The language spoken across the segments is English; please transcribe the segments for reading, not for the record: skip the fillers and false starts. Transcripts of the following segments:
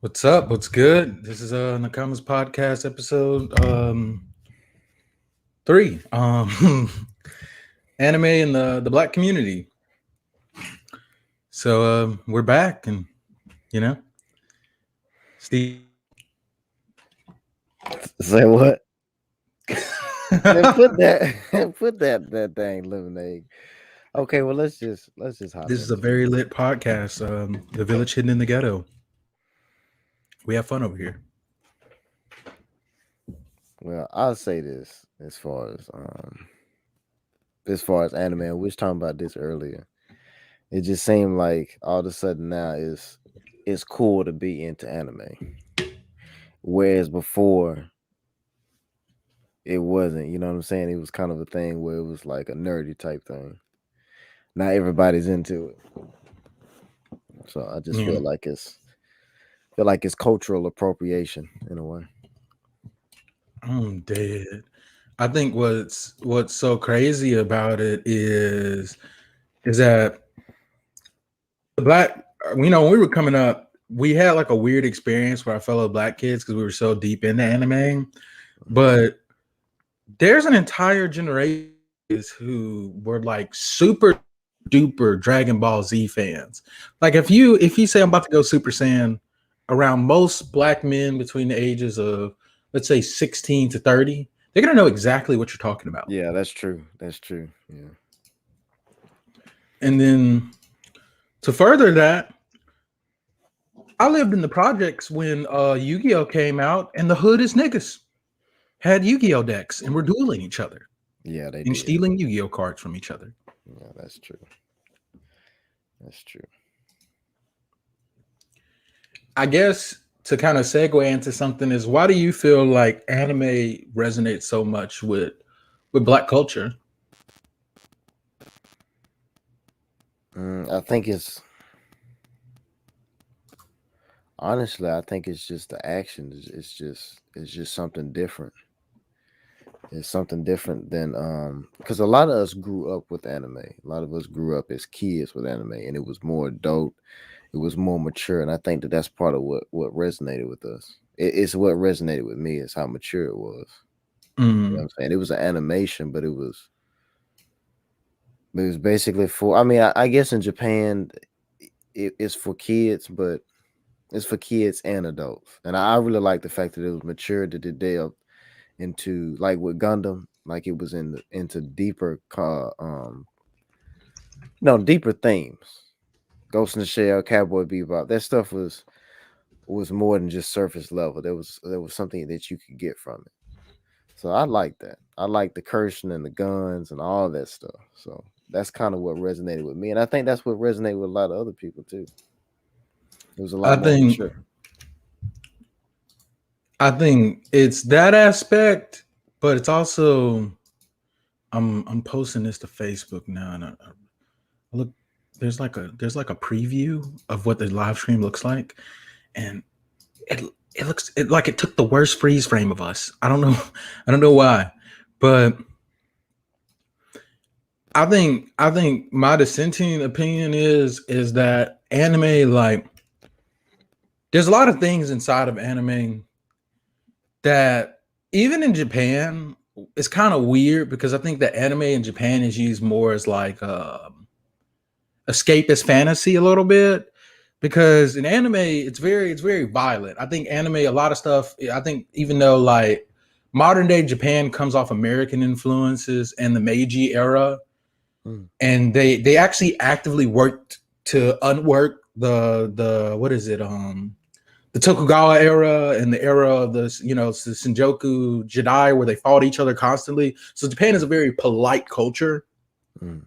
What's up? What's good? This is Nakamas podcast episode 3. Anime and the black community. So we're back, and you know, Steve. Say what? Man, put that put that dang lemonade. Okay, well let's just hop This is a into very it. lit podcast. The village hidden in the ghetto. We have fun over here. Well, I'll say this as far as anime, we was talking about this earlier. It just seemed like all of a sudden now it's cool to be into anime. Whereas before it wasn't, you know what I'm saying? It was kind of a thing where it was like a nerdy type thing. Not everybody's into it. So I just Yeah, feel like it's cultural appropriation in a way. I'm dead. I think what's so crazy about it is that the black, when we were coming up, we had like a weird experience with our fellow black kids because we were so deep into anime. But there's an entire generation who were like super duper Dragon Ball Z fans. Like if you say I'm about to go Super Saiyan, around most black men between the ages of, let's say, 16 to 30, they're gonna know exactly what you're talking about. Yeah, that's true. That's true. Yeah. And then to further that, I lived in the projects when Yu-Gi-Oh came out, and the hood is niggas had Yu-Gi-Oh decks and were dueling each other Yeah, they and did. stealing Yu-Gi-Oh cards from each other. Yeah, that's true. That's true. I guess to kind of segue into something is, why do you feel like anime resonates so much with black culture? I think it's honestly, I think it's just the action. It's just something different. It's something different than because a lot of us grew up with anime. A lot of us grew up as kids with anime, and it was more adult. It was more mature, and I think that that's part of what resonated with us. It's what resonated with me is how mature it was. You know what Mm, I'm saying? It was an animation, but it was basically for. I mean, I guess in Japan, it's for kids, but it's for kids and adults. And I really like the fact that it was mature to the delve into like with Gundam, like it was into deeper, no deeper themes. Ghost in the Shell, Cowboy Bebop, that stuff was more than just surface level. There was something that you could get from it. So I like that. I like the cursing and the guns and all that stuff. So that's kind of what resonated with me, and I think that's what resonated with a lot of other people too. It was a I lot more think mature. I think it's that aspect, but it's also, I'm posting this to Facebook now, and I look, there's like a preview of what the live stream looks like, and it it looks like it took the worst freeze frame of us. I don't know, I don't know why, but I think my dissenting opinion is that anime, like, there's a lot of things inside of anime that, even in Japan, it's kind of weird because I think that anime in Japan is used more as like escapist fantasy a little bit, because in anime it's very violent. I think anime, a lot of stuff, I think, even though like modern day Japan comes off American influences and the Meiji era, Mm. and they actually actively worked to unwork the what is it, the Tokugawa era and the era of the, the Shinjuku Jedi, where they fought each other constantly. So Japan is a very polite culture, Mm.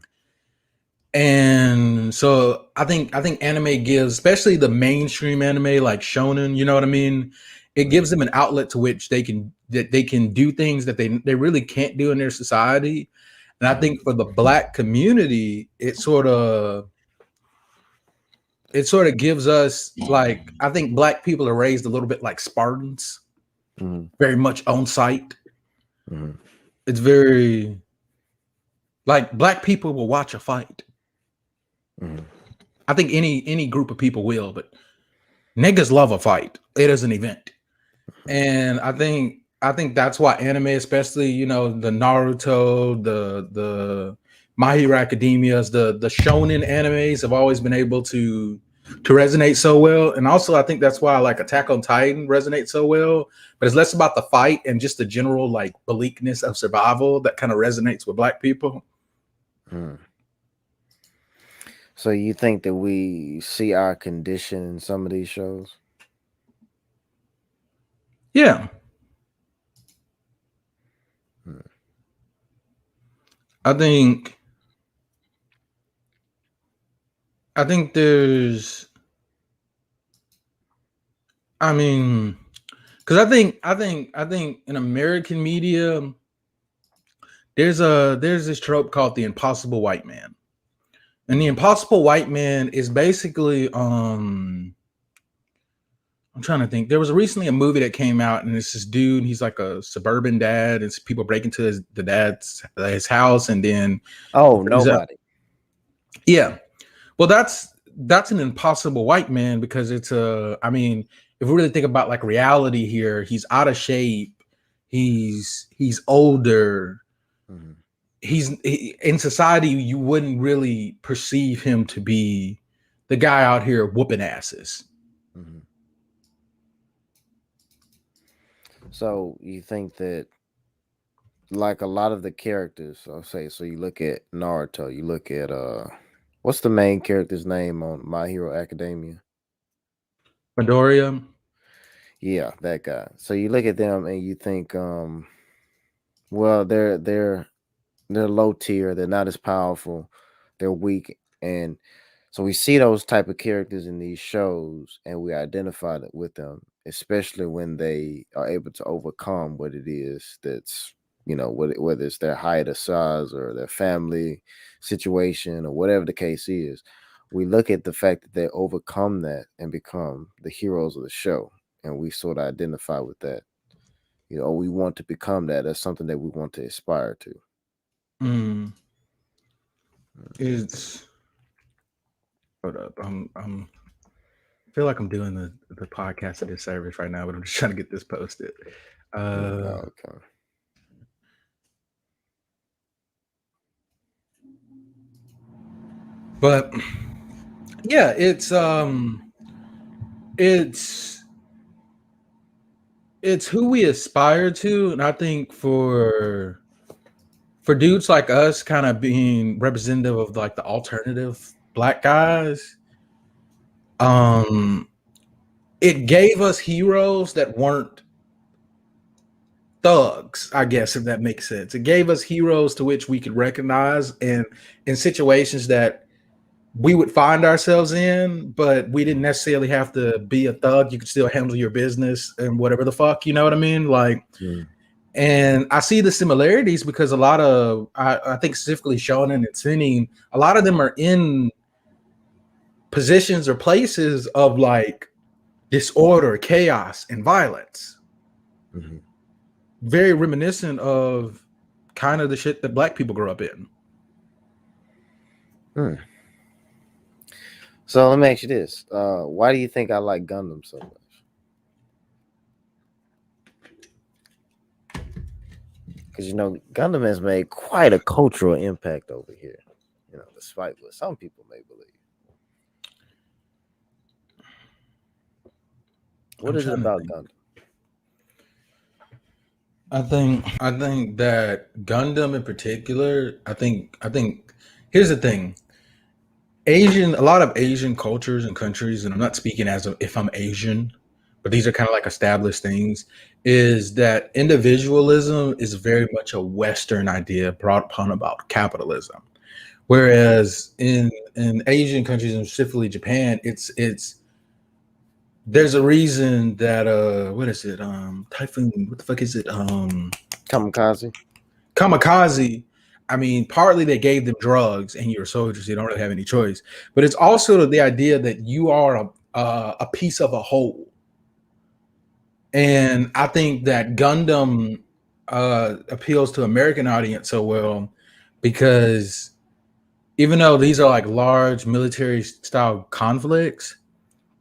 and so I think anime gives, especially the mainstream anime like shonen, you know what I mean. It Mm. gives them an outlet to which they can do things that they really can't do in their society. And I Mm. think for the black community, it sort of gives us, like, I think black people are raised a little bit like Spartans, Mm. very much on site. Mm. It's very, like, black people will watch a fight. Mm. I think any group of people will, but Niggas love a fight. It is an event. And I think that's why anime, especially, the Naruto, the My Hero Academias, the shonen animes have always been able to resonate so well. And also I think that's why like Attack on Titan resonates so well. But it's less about the fight and just the general like bleakness of survival that kind of resonates with black people. Hmm. So you think that we see our condition in some of these shows? Yeah. Hmm. I think I think there's I mean, because I think in American media, there's this trope called the impossible white man. And the impossible white man is basically I'm trying to think. There was recently a movie that came out, and it's this dude. He's like a suburban dad, and people break into the dad's his house, and then Oh, he's up. nobody. Yeah, well, that's an impossible white man because it's a. I mean, if we really think about like reality here, he's out of shape. He's older. Hmm. In society, you wouldn't really perceive him to be the guy out here whooping asses. Hmm. So you think that, like a lot of the characters, I'll say, so you look at Naruto, you look at what's the main character's name on My Hero Academia? Midoriya. Yeah, that guy. So you look at them and you think, well, they're low tier, they're not as powerful, they're weak, and so we see those type of characters in these shows, and we identify with them, especially when they are able to overcome what it is that's whether it's their height or size or their family situation or whatever the case is. We look at the fact that they overcome that and become the heroes of the show, and we sort of identify with that. We want to become that. That's something that we want to aspire to. Mm, it's hold up. I feel like I'm doing the podcast a disservice right now, but I'm just trying to get this posted. Uh, Okay. but yeah, it's it's who we aspire to, and I think for dudes like us, kind of being representative of like the alternative black guys, um, it gave us heroes that weren't thugs, I guess, if that makes sense. It gave us heroes to which we could recognize, and in situations that we would find ourselves in, but we didn't necessarily have to be a thug. You could still handle your business and whatever the fuck, you know what I mean? Like, Mm. and I see the similarities because a lot of, I think specifically Shonen and Seinen, a lot of them are in positions or places of like disorder, chaos, and violence. Mhm. Very reminiscent of kind of the shit that black people grew up in. Hmm. So let me ask you this: why do you think I like Gundam so much? Because Gundam has made quite a cultural impact over here. Despite what some people may believe. What I'm is it trying to about think. Gundam? I think that Gundam in particular, I think here's the thing. A lot of Asian cultures and countries, and I'm not speaking as if I'm Asian, but these are kind of like established things, is that individualism is very much a Western idea brought upon about capitalism. Whereas in Asian countries and specifically Japan, it's there's a reason that what is it? Typhoon, what the fuck is it? Kamikaze. Kamikaze. I mean, partly they gave them drugs and you're soldiers, so you don't really have any choice. But it's also the idea that you are a piece of a whole. And I think that Gundam appeals to American audience so well because even though these are like large military style conflicts,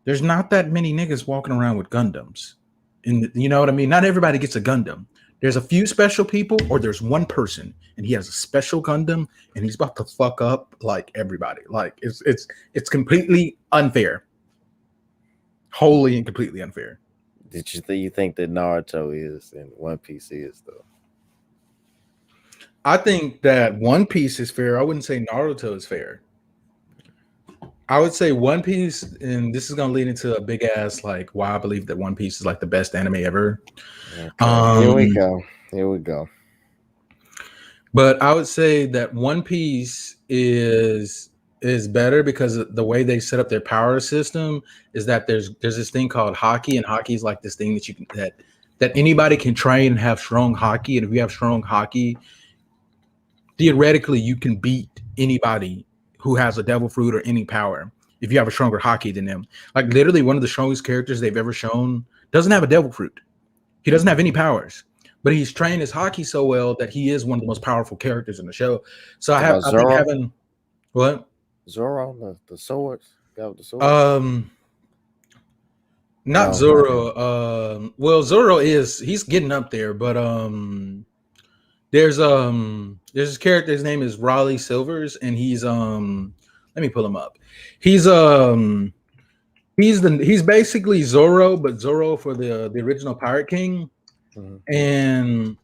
there's not that many niggas walking around with Gundams. And you know what I mean? Not everybody gets a Gundam. There's a few special people, or there's one person and he has a special Gundam and he's about to fuck up like everybody. Like it's completely unfair. Wholly and completely unfair. Did you think that Naruto is and One Piece is though? I think that One Piece is fair. I wouldn't say Naruto is fair. I would say One Piece, and this is gonna lead into a big ass like why I believe that One Piece is like the best anime ever. Okay, here we go. Here we go. But I would say that One Piece is better because the way they set up their power system is that there's this thing called hockey, and hockey is like this thing that you can that anybody can train and have strong hockey, and if you have strong hockey, theoretically you can beat anybody who has a devil fruit or any power if you have a stronger hockey than them. Like literally one of the strongest characters they've ever shown doesn't have a devil fruit. He doesn't have any powers, but he's trained his hockey so well that he is one of the most powerful characters in the show. So I think having what? Zoro, the swords, guy with the sword. Not No. Zoro. Well, Zoro he's getting up there, but there's this character, his name is Raleigh Silvers, and he's let me pull him up. He's basically Zoro, but Zoro for the original Pirate King. Mm-hmm. And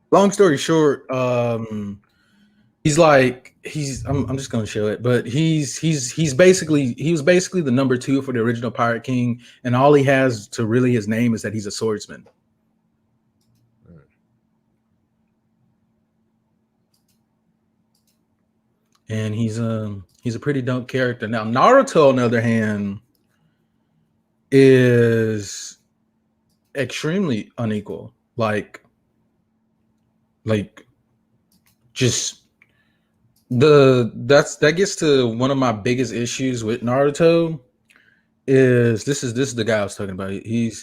long story short, I'm just gonna show it, but he was basically the number 2 for the original Pirate King, and all he has to really his name is that he's a swordsman. And he's a pretty dope character. Now Naruto, on the other hand, is extremely unequal. Like just that gets to one of my biggest issues with Naruto is this is the guy I was talking about. They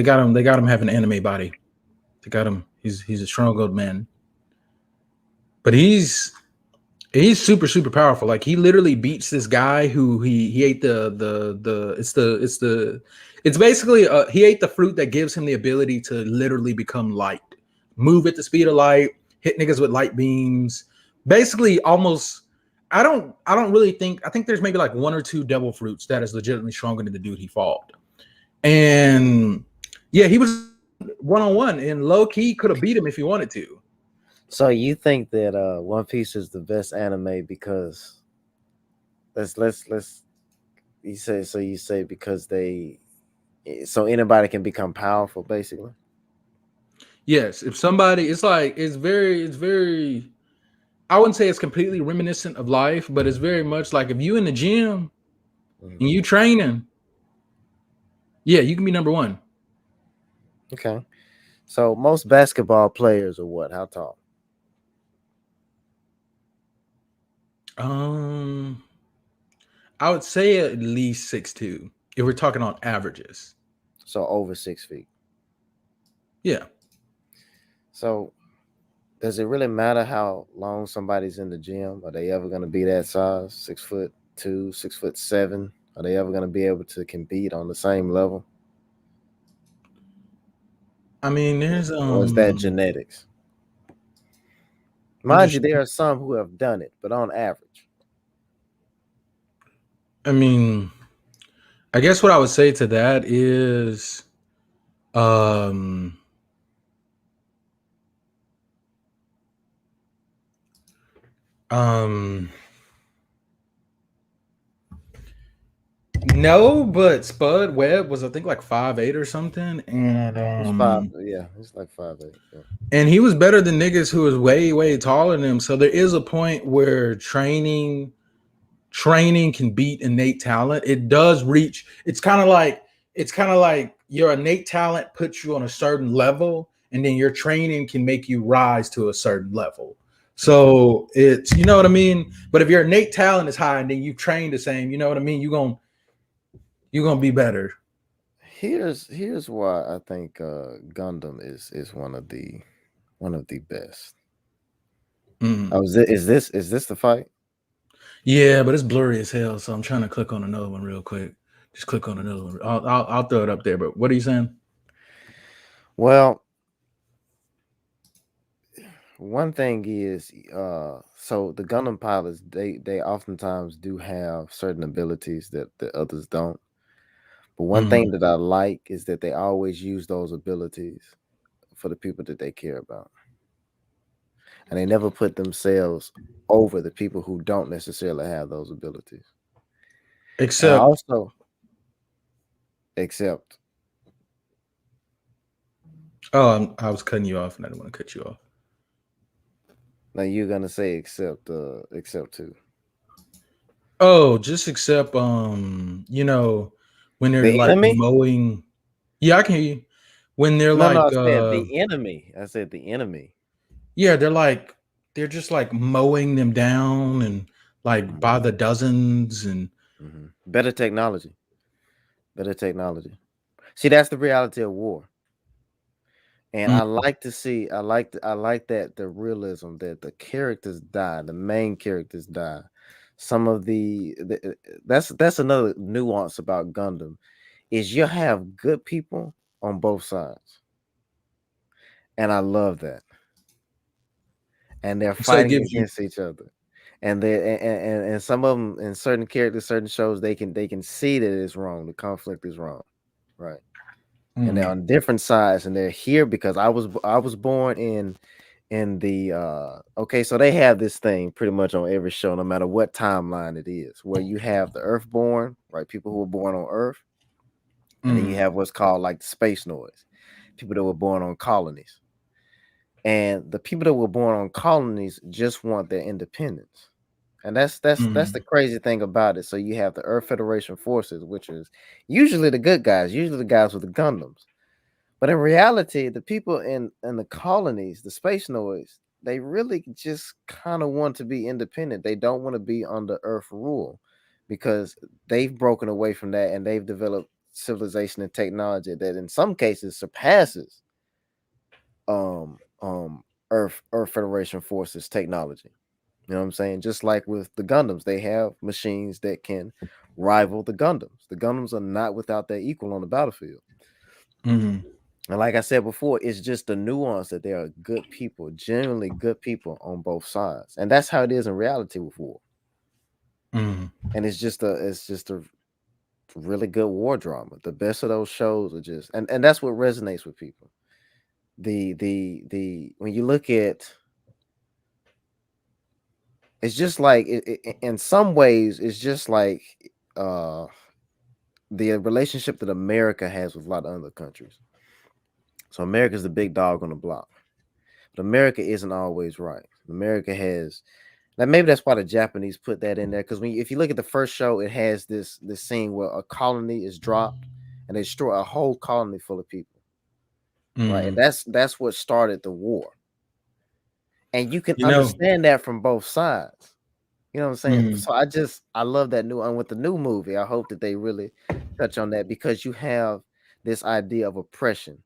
got him having an anime body. They got him. He's a strong old man. But he's super powerful. Like he literally beats this guy who he ate it's basically he ate the fruit that gives him the ability to literally become light, move at the speed of light, hit niggas with light beams. Basically, almost. I don't really think. I think there's maybe like 1 or 2 devil fruits that is legitimately stronger than the dude he fought. And yeah, he was 1-on-1, and low key could have beat him if he wanted to. So you think that One Piece is the best anime because let's you say because so anybody can become powerful basically? Yes, if somebody, it's very I wouldn't say it's completely reminiscent of life, but it's very much like if you in the gym and you training, yeah, you can be number 1. Okay. So most basketball players are what? How tall? I would say at least 6'2" if we're talking on averages. So over 6 feet. Yeah. So does it really matter how long somebody's in the gym? Are they ever going to be that size? 6'2", 6'7"? Are they ever going to be able to compete on the same level? I mean, there's or is that genetics? Mind you, there are some who have done it, but on average. I mean, I guess what I would say to that is no, but Spud Webb was I think like 5'8" or something, and it's like 5'8". Yeah. And he was better than niggas who was way taller than him. So there is a point where training can beat innate talent. It does reach. It's kind of like your innate talent puts you on a certain level, and then your training can make you rise to a certain level. So it's, you know what I mean? But if your innate talent is high and then you train the same, you know what I mean? You're gonna be better. Here's why I think Gundam is one of the best. Mm-hmm. Oh, is this the fight? Yeah, but it's blurry as hell. So I'm trying to click on another one real quick. Just click on another one. I'll throw it up there. But what are you saying? Well, one thing is, so the Gundam pilots, they oftentimes do have certain abilities that the others don't. But one Mm. thing that I like is that they always use those abilities for the people that they care about, and they never put themselves over the people who don't necessarily have those abilities. And I Except, also accept. I was cutting you off, and I didn't want to cut you off. Now you're gonna say accept too. Oh, just accept. When they're The like enemy? mowing. Yeah, I can hear you. When they're No, I like, said the enemy. I said the enemy. yeah, they're just like mowing them down and like by Hmm. the dozens and. Hmm. Better technology. Better technology. See, that's the reality of war. And Mm, I like to see, I like that the realism that the characters die, the main characters die. Some of that's another nuance about Gundam is you have good people on both sides, and I love that. And they're so it fighting gives you. against each other, and they and some of them in certain characters, certain shows, they can see that it's wrong. The conflict is wrong, right? And they're Mm, on different sides, and they're here because I was born in the okay, so they have this thing pretty much on every show, no matter what timeline it is, where you have the Earthborn, right? People who were born on Earth, and then you mm, have what's called like the space noise, people that were born on colonies. And the people that were born on colonies just want their independence. And that's the mm, crazy thing about it. So you have the Earth Federation forces, which is usually the good guys, usually the guys with the Gundams. But in reality, the people in the colonies, the space noise, they really just kind of want to be independent. They don't want to be under Earth rule because they've broken away from that and they've developed civilization and technology that in some cases surpasses um um Earth Federation forces technology. You know what I'm saying? Just like with the Gundams, they have machines that can rival the Gundams. The Gundams are not without their equal on the battlefield. mm, And like I said before, it's just the nuance that there are good people, genuinely good people on both sides. And that's how it is in reality with war. mm. And it's just a really good war drama. The best of those shows are just and that's what resonates with people. The when you look at it's just like in some ways it's just like uh the relationship that America has with a lot of other countries. So America's the big dog on the block. But America isn't always right. America has now maybe that's why the Japanese put that in there because if you look at the first show, it has this scene where a colony is dropped and they destroy a whole colony full of people, right? And Mm. that's what started the war. And you can You know, understand that from both sides. You know what I'm saying? mm, So I love that new and with the new movie, I hope that they really touch on that because you have this idea of oppression.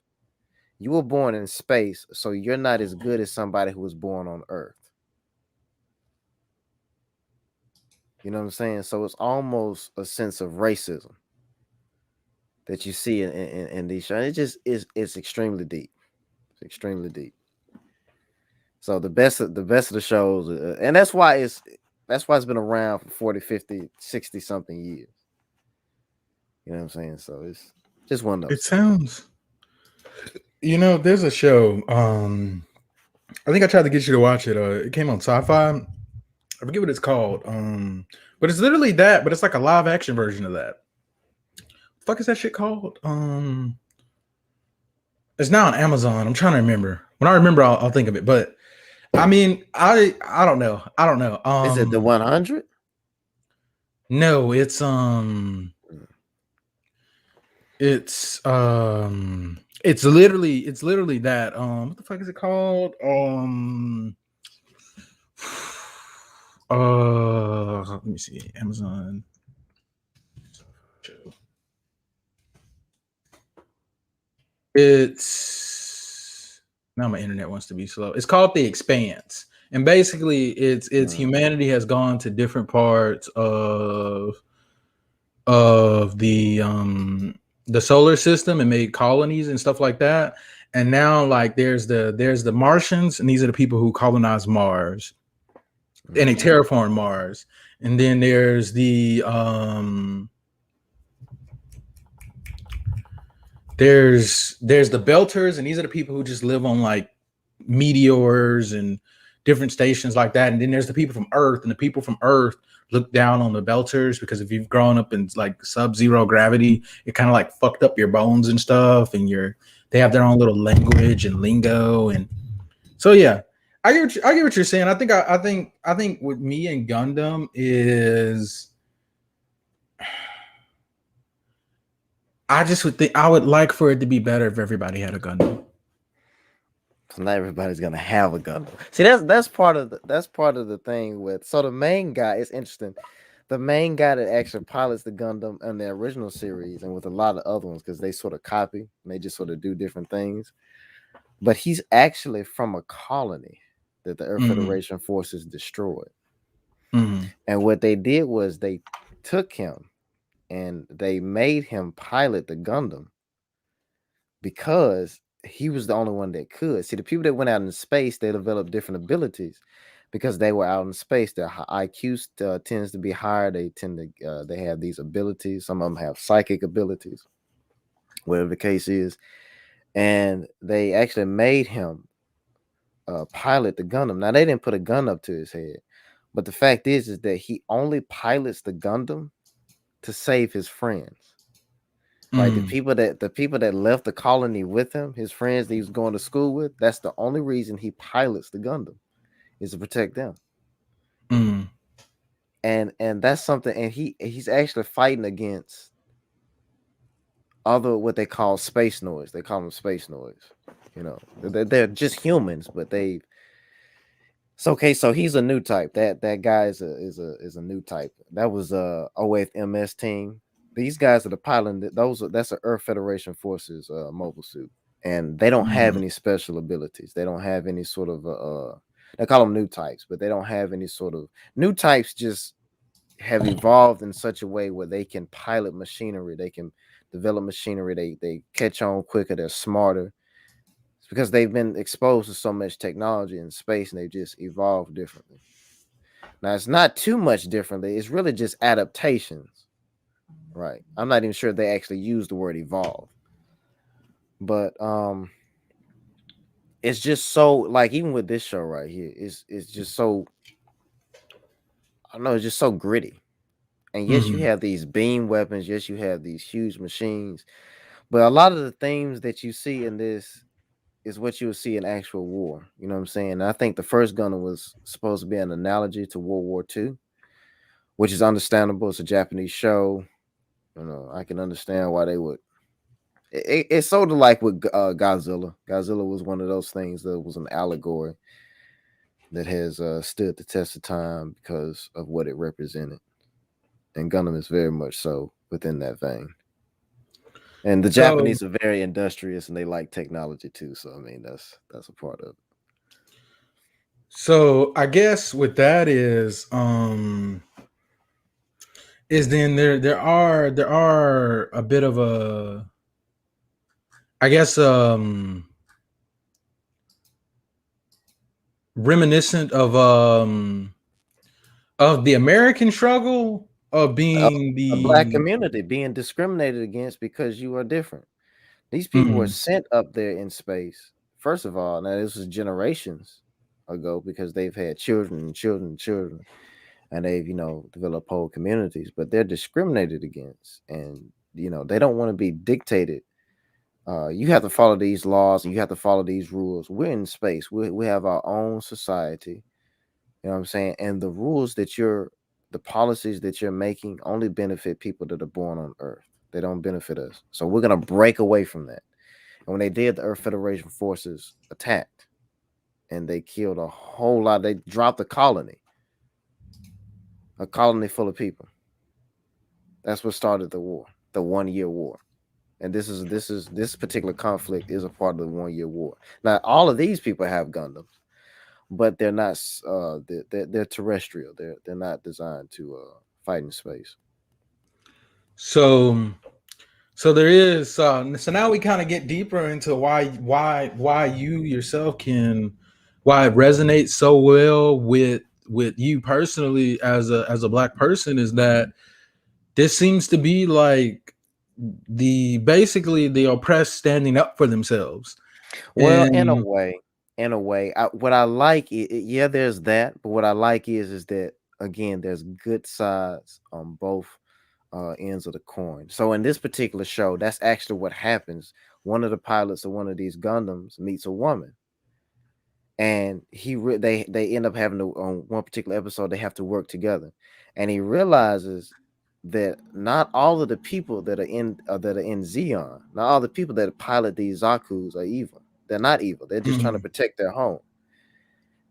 You were born in space, so you're not as good as somebody who was born on Earth. You know what I'm saying? So it's almost a sense of racism that you see in these shows. It just is it's extremely deep. It's extremely deep. So the best of the shows, and that's why it's been around for 40, 50, 60 something years. You know what I'm saying? So it's just one of it those things. sounds. There's a show. I think I tried to get you to watch it. It came on Sci-Fi. I forget what it's called. But it's literally that, but it's like a live action version of that. Fuck is that shit called? It's now on Amazon. I'm trying to remember. When I remember, I'll think of it. But I mean, I don't know. I don't know. Is it the 100? No, it's literally that. What the fuck is it called? Let me see. Amazon. It's now my internet wants to be slow. It's called The Expanse. And basically, it's Mm. humanity has gone to different parts of the solar system and made colonies and stuff like that. And now, like, there's the Martians, and these are the people who colonize Mars and they Mm. terraform Mars. And then there's the Belters, and these are the people who just live on like meteors and different stations like that. And then there's the people from Earth, and the people from Earth look down on the Belters because if you've grown up in like sub-zero gravity, it kind of like fucked up your bones and stuff, and they have their own little language and lingo. And so yeah, I get what you're saying. I think with me and Gundam is I just would think I would like for it to be better if everybody had a Gundam. So not everybody's gonna have a Gundam. See, that's part of the thing with. So the main guy is interesting. The main guy that actually pilots the Gundam in the original series and with a lot of other ones because they sort of copy and they just sort of do different things. But he's actually from a colony that the Earth Mm-hmm. Federation forces destroyed. Mm-hmm. And what they did was they took him and they made him pilot the Gundam because he was the only one that could. See, the people that went out in space, they developed different abilities because they were out in space. Their IQ tends to be higher. They tend to they have these abilities. Some of them have psychic abilities, whatever the case is. And they actually made him pilot the Gundam. Now they didn't put a gun up to his head, but the fact is that he only pilots the Gundam to save his friends. Right, the Mm-hmm. people that left the colony with him, his friends that he was going to school with, that's the only reason he pilots the Gundam is to protect them. Mm-hmm. And that's something. And he's actually fighting against other what they call space noise. They call them space noise. They're just humans, but they. So okay, so he's a new type. That guy is a new type. That was OAth MS team. These guys are the pilot. That's the Earth Federation Forces mobile suit, and they don't have Mm-hmm. any special abilities. They don't have any sort of they call them new types, but they don't have any sort of new types. Just have evolved in such a way where they can pilot machinery. They can develop machinery. They catch on quicker. They're smarter. It's because they've been exposed to so much technology in space, and they've just evolved differently. Now it's not too much differently. It's really just adaptations. Right. I'm not even sure they actually use the word evolve. But it's just so like even with this show right here, it's just so I don't know, it's just so gritty. And yes, you Mm-hmm. have these beam weapons, yes, you have these huge machines, but a lot of the themes that you see in this is what you would see in actual war. You know what I'm saying? And I think the first gunner was supposed to be an analogy to World War II, which is understandable. It's a Japanese show. I can understand why they would. It's sort of like with Godzilla. Godzilla was one of those things that was an allegory that has stood the test of time because of what it represented. And Gundam is very much so within that vein. And the So Japanese are very industrious and they like technology too. So I mean that's a part of it. so I guess with that is then there are a bit of a I guess reminiscent of the American struggle of Uh, being a black the community being discriminated against because you are different. These people were mm, sent up there in space. First of all, now this was generations ago because they've had children and children and children, and they've developed whole communities, but they're discriminated against, and they don't want to be dictated. You have to follow these laws and you have to follow these rules. We're in space. We have our own society. You know what I'm saying? And the policies that you're making only benefit people that are born on Earth. They don't benefit us. So we're gonna break away from that. And when they did, the Earth Federation forces attacked and they killed a whole lot. They dropped a colony full of people. That's what started the war, the 1 year war. And this particular conflict is a part of the 1 year war. Now, all of these people have Gundams, but they're not. They're terrestrial. They're not designed to fight in space. So so there is so now we kind of get deeper into why you yourself can why it resonates so well with you personally as a black person is that this seems to be like the basically the oppressed standing up for themselves. Well, And in a way, what I like, yeah, there's that, but what I like is that again, there's good sides on both ends of the coin. So in this particular show, that's actually what happens. One of the pilots of one of these Gundams meets a woman, and they end up having to on one particular episode they have to work together, and he realizes that not all of the people that are in Xeon, not all the people that pilot these Zaku's are evil. They're not evil. They're just trying to mhm, protect their home.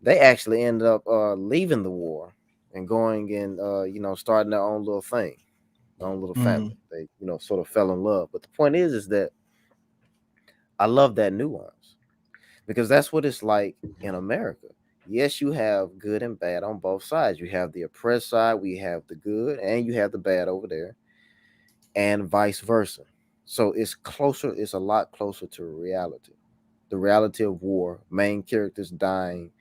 They actually end up leaving the war and going and starting their own little thing, their own little family. mhm, They sort of fell in love. But the point is that I love that nuance because that's what it's like in America. Yes, you have good and bad on both sides. You have the oppressed side, we have the good, and you have the bad over there, and vice versa. So it's closer, it's a lot closer to reality. The reality of war, main characters dying,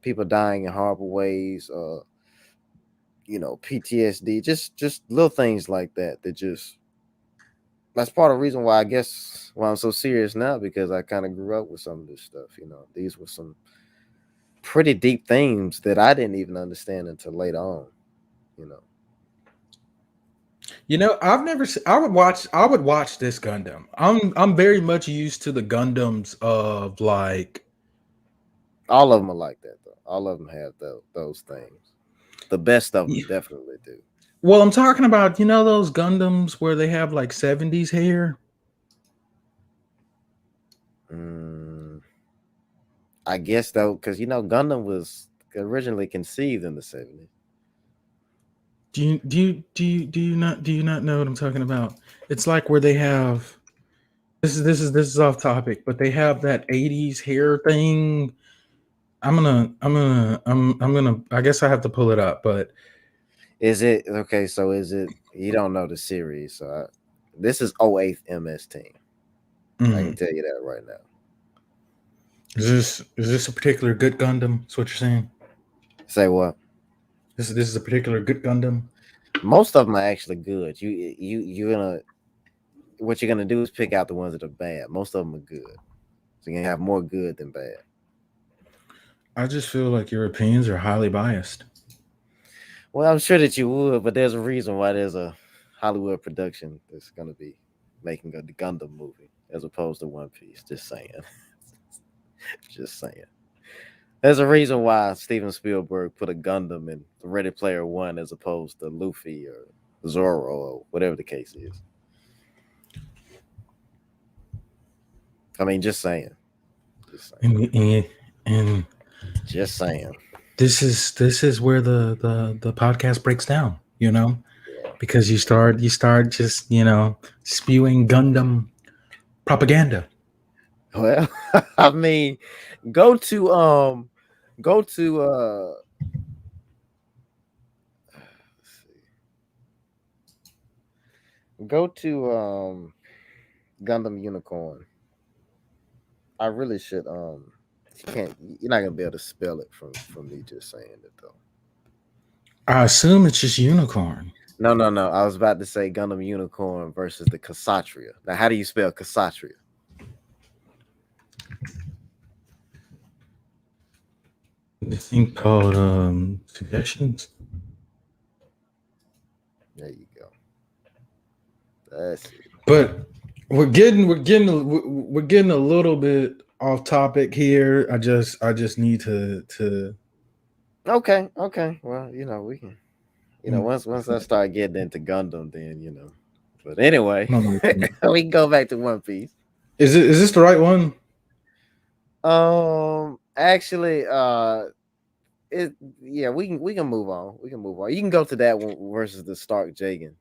people dying in horrible ways, PTSD, just little things like that that just that's part of the reason why I guess why I'm so serious now because I kind of grew up with some of this stuff. These were some pretty deep themes that I didn't even understand until later on. You know, you know, I've never I would watch this Gundam. I'm very much used to the Gundams of like all of them are like that though. All of them have those things. The best of them yeah, definitely do. well, I'm talking about, you know, those Gundams where they have like 70s hair. Mm, I guess though, because Gundam was originally conceived in the 70s. Do you not know what I'm talking about? It's like where they have this is off topic, but they have that 80s hair thing. I'm gonna I guess I have to pull it up, but Is it okay? So is it? You don't know the series, so this is 08th MS team. I can mm, tell you that right now. is this a particular good Gundam? That's what you're saying? Say what? This is a particular good Gundam. Most of them are actually good. You're gonna what you're gonna do is pick out the ones that are bad. Most of them are good, so you're gonna have more good than bad. I just feel like your opinions are highly biased. Well, I'm sure that you would, but there's a reason why there's a Hollywood production that's gonna be making a Gundam movie as opposed to One Piece. Just saying. Just saying. There's a reason why Steven Spielberg put a Gundam in Ready Player One as opposed to Luffy or Zoro or whatever the case is. I mean, just saying. Just saying. And Just saying. this is where the podcast breaks down, you know, Yeah. because you start just, you know, spewing Gundam propaganda. Well, I mean, go to go to let's see. Go to Gundam Unicorn. I really should you can't you're not gonna be able to spell it from me just saying it though. I assume it's just unicorn. No, no, no. I was about to say Gundam Unicorn versus the Ksatria. Now, how do you spell Ksatria? This thing called suggestions. There you go. That's it. But we're getting a little bit off topic here. I just need to Okay, okay. Well, we can. mm, Once I start getting into Gundam, then. But anyway, no, no, no. we can go back to One Piece. Is this the right one? Actually, it yeah, we can move on. We can move on. You can go to that one versus the Stark Jagan.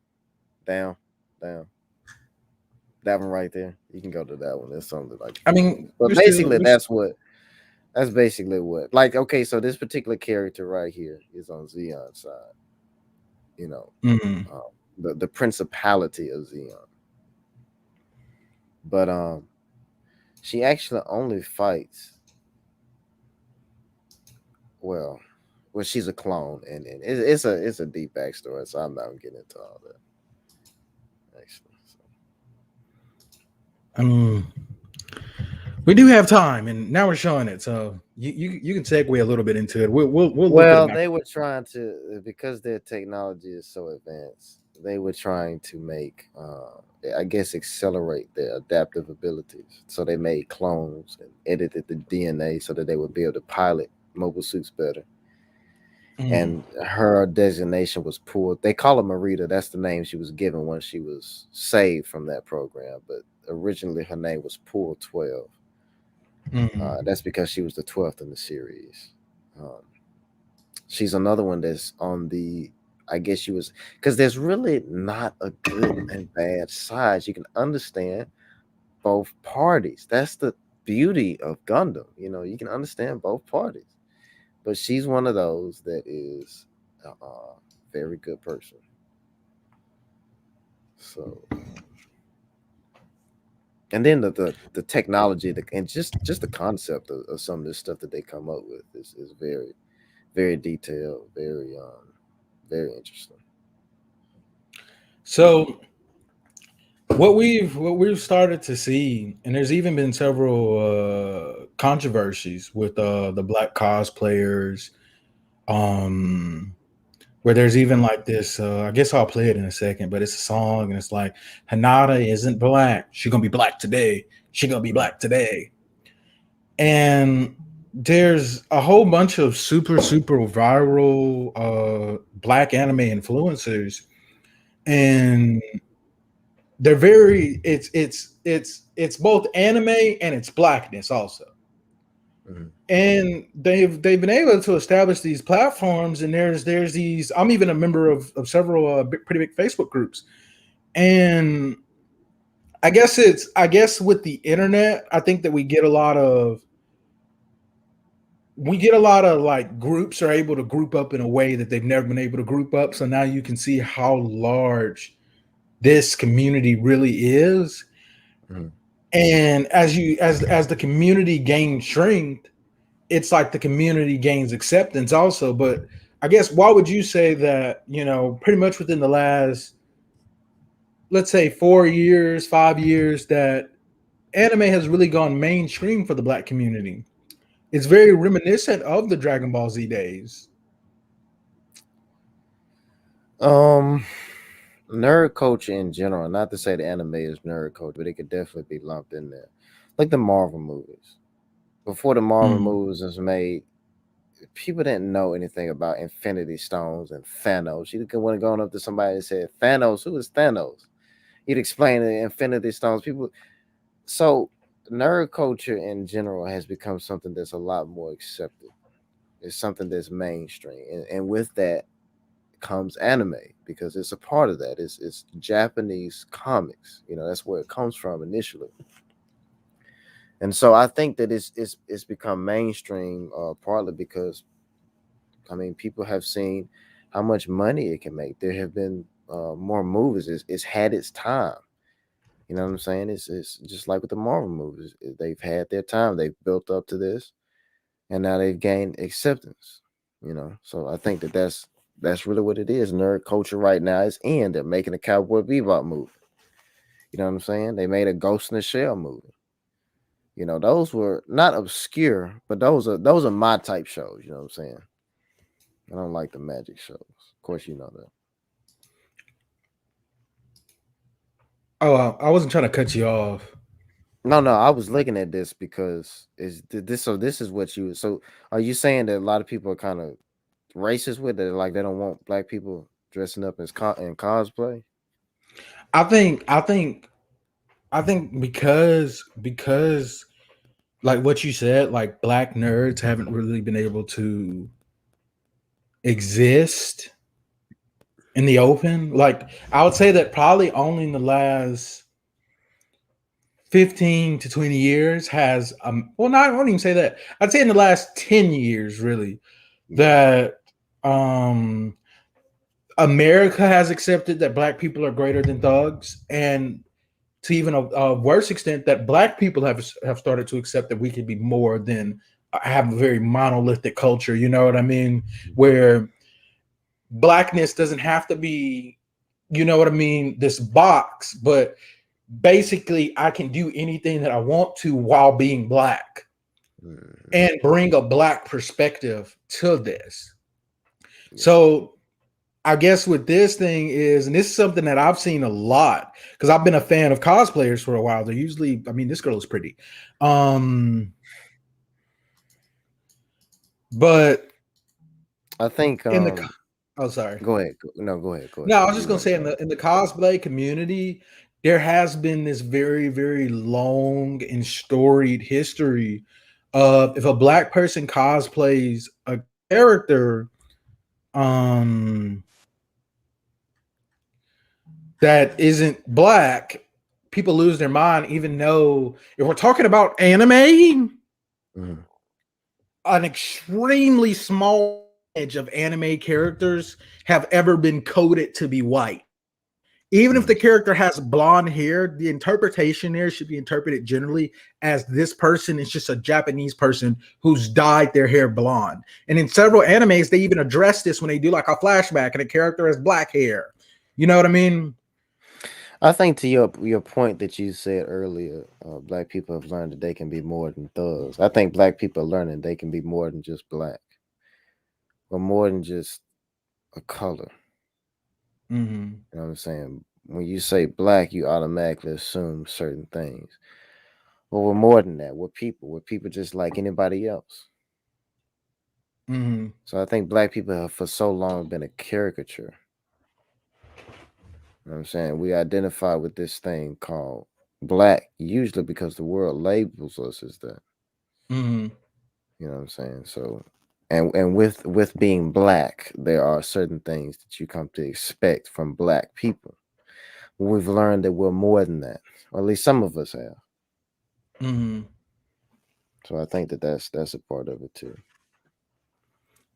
Down, down. That one right there. You can go to that one. That's something like I you mean, know. But basically, that's what That's basically what. Like, okay, so this particular character right here is on Xeon's side. You know, Mm. the principality of Xeon, but she actually only fights. Well, well, she's a clone, and it's a deep backstory, so I'm not gonna get into all that. Actually, so. I mean, we do have time, and now we're showing it, so you can segue a little bit into it. We'll look at it Well, back. they were trying to because their technology is so advanced. They were trying to make, I guess, accelerate their adaptive abilities. So they made clones and edited the DNA so that they would be able to pilot mobile suits better. Mm. And her designation was pulled. They call her Marita. That's the name she was given once she was saved from that program. But originally, her name was Pool 12. Mm. That's because she was the 12th in the series. Um, she's another one that's on the, I guess she was, because there's really not a good and bad side. You can understand both parties. That's the beauty of Gundam. You know, you can understand both parties. But she's one of those that is a very good person. So, and then the technology and just the concept of some of this stuff that they come up with is very very detailed, very interesting. So what we've started to see, and there's even been several controversies with the black cosplayers, um, where there's even like this. I guess I'll play it in a second, but it's a song, and it's like Hanada isn't black. She gonna be black today. She gonna be Mm, black today. And there's a whole bunch of super viral black anime influencers, and they're very it's both anime and it's blackness also. mm, And they've been able to establish these platforms, and there's these. I'm even a member of several pretty big Facebook groups, and I guess with the internet, I think that we get a lot of like groups are able to group up in a way that they've never been able to group up. So now you can see how large this community really is. mm. And as the community gains strength, it's like the community gains acceptance also. But I guess why would you say that, pretty much within the last, let's say 4 years, 5 years, that anime has really gone mainstream for the black community? It's very reminiscent of the Dragon Ball Z days. Um, nerd culture in general. Not to say the anime is nerd culture, but it could definitely be lumped in there. Like the Marvel movies. Before the Marvel Mm. movies was made, people didn't know anything about Infinity Stones and Thanos. You could want to go up to somebody and say, Thanos, who is Thanos? You'd explain the Infinity Stones. People, so nerd culture in general has become something that's a lot more accepted. It's something that's mainstream, and with that comes anime because it's a part of that. It's Japanese comics. You know, that's where it comes from initially. And so I think that it's become mainstream partly because I mean people have seen how much money it can make. There have been more movies. It's had its time. You know what I'm saying? It's just like with the Marvel movies. They've had their time. They've built up to this, and now they've gained acceptance. You know, so I think that that's really what it is. Nerd culture right now is in. They're making a Cowboy Bebop movie. You know what I'm saying? They made a Ghost in the Shell movie. You know, those were not obscure, but those are my type shows. You know what I'm saying? I don't like the magic shows. Of course, you know that. Oh, I wasn't trying to cut you off. No, no, I was looking at this because is this so? This is what you. So, are you saying that a lot of people are kind of racist with it? Like they don't want black people dressing up as in cosplay? I think because like what you said, like black nerds haven't really been able to exist in the open. Like I would say that probably only in the last 15 to 20 years has well, not I won't even say that. I'd say in the last 10 years really Yeah. that um America has accepted that black people are greater than thugs, and to even a worse extent that black people have started to accept that we can be more than have a very monolithic culture, you know what I mean, where blackness doesn't have to be, you know what I mean, this box, but basically I can do anything that I want to while being black Mhm. and bring a black perspective to this. Yeah. So I guess with this thing is, and this is something that I've seen a lot because I've been a fan of cosplayers for a while. They're usually, I mean, this girl is pretty. Um, but I think in the, oh, sorry. go ahead. No, go ahead. Go No, ahead. I was If just you gonna want say to in talk. the cosplay community, there has been this very, very long and storied history of if a black person cosplays a character, um, that isn't black, people lose their mind, even though if we're talking about anime, Mhm. an extremely small edge of anime characters have ever been coded to be white. Even if the Mhm. character has blonde hair, the interpretation there should be interpreted generally as this person is just a Japanese person who's dyed their hair blonde. And in several animes, they even address this when they do like a flashback and a character has black hair. You know what I mean? I think to your point that you said earlier, black people have learned that they can be more than thugs. I think black people are learning they can be more than just black, or more than just a color. Mm-hmm. You know what I'm saying? When you say black, you automatically assume certain things. But we're more than that. We're people. We're people just like anybody else. Mm-hmm. So I think black people have for so long been a caricature. You know what I'm saying? We identify with this thing called black, usually because the world labels us as that. Mm-hmm. You know what I'm saying? So and with being black, there are certain things that you come to expect from black people. We've learned that we're more than that, or at least some of us have. Mm-hmm. So I think that that's a part of it too.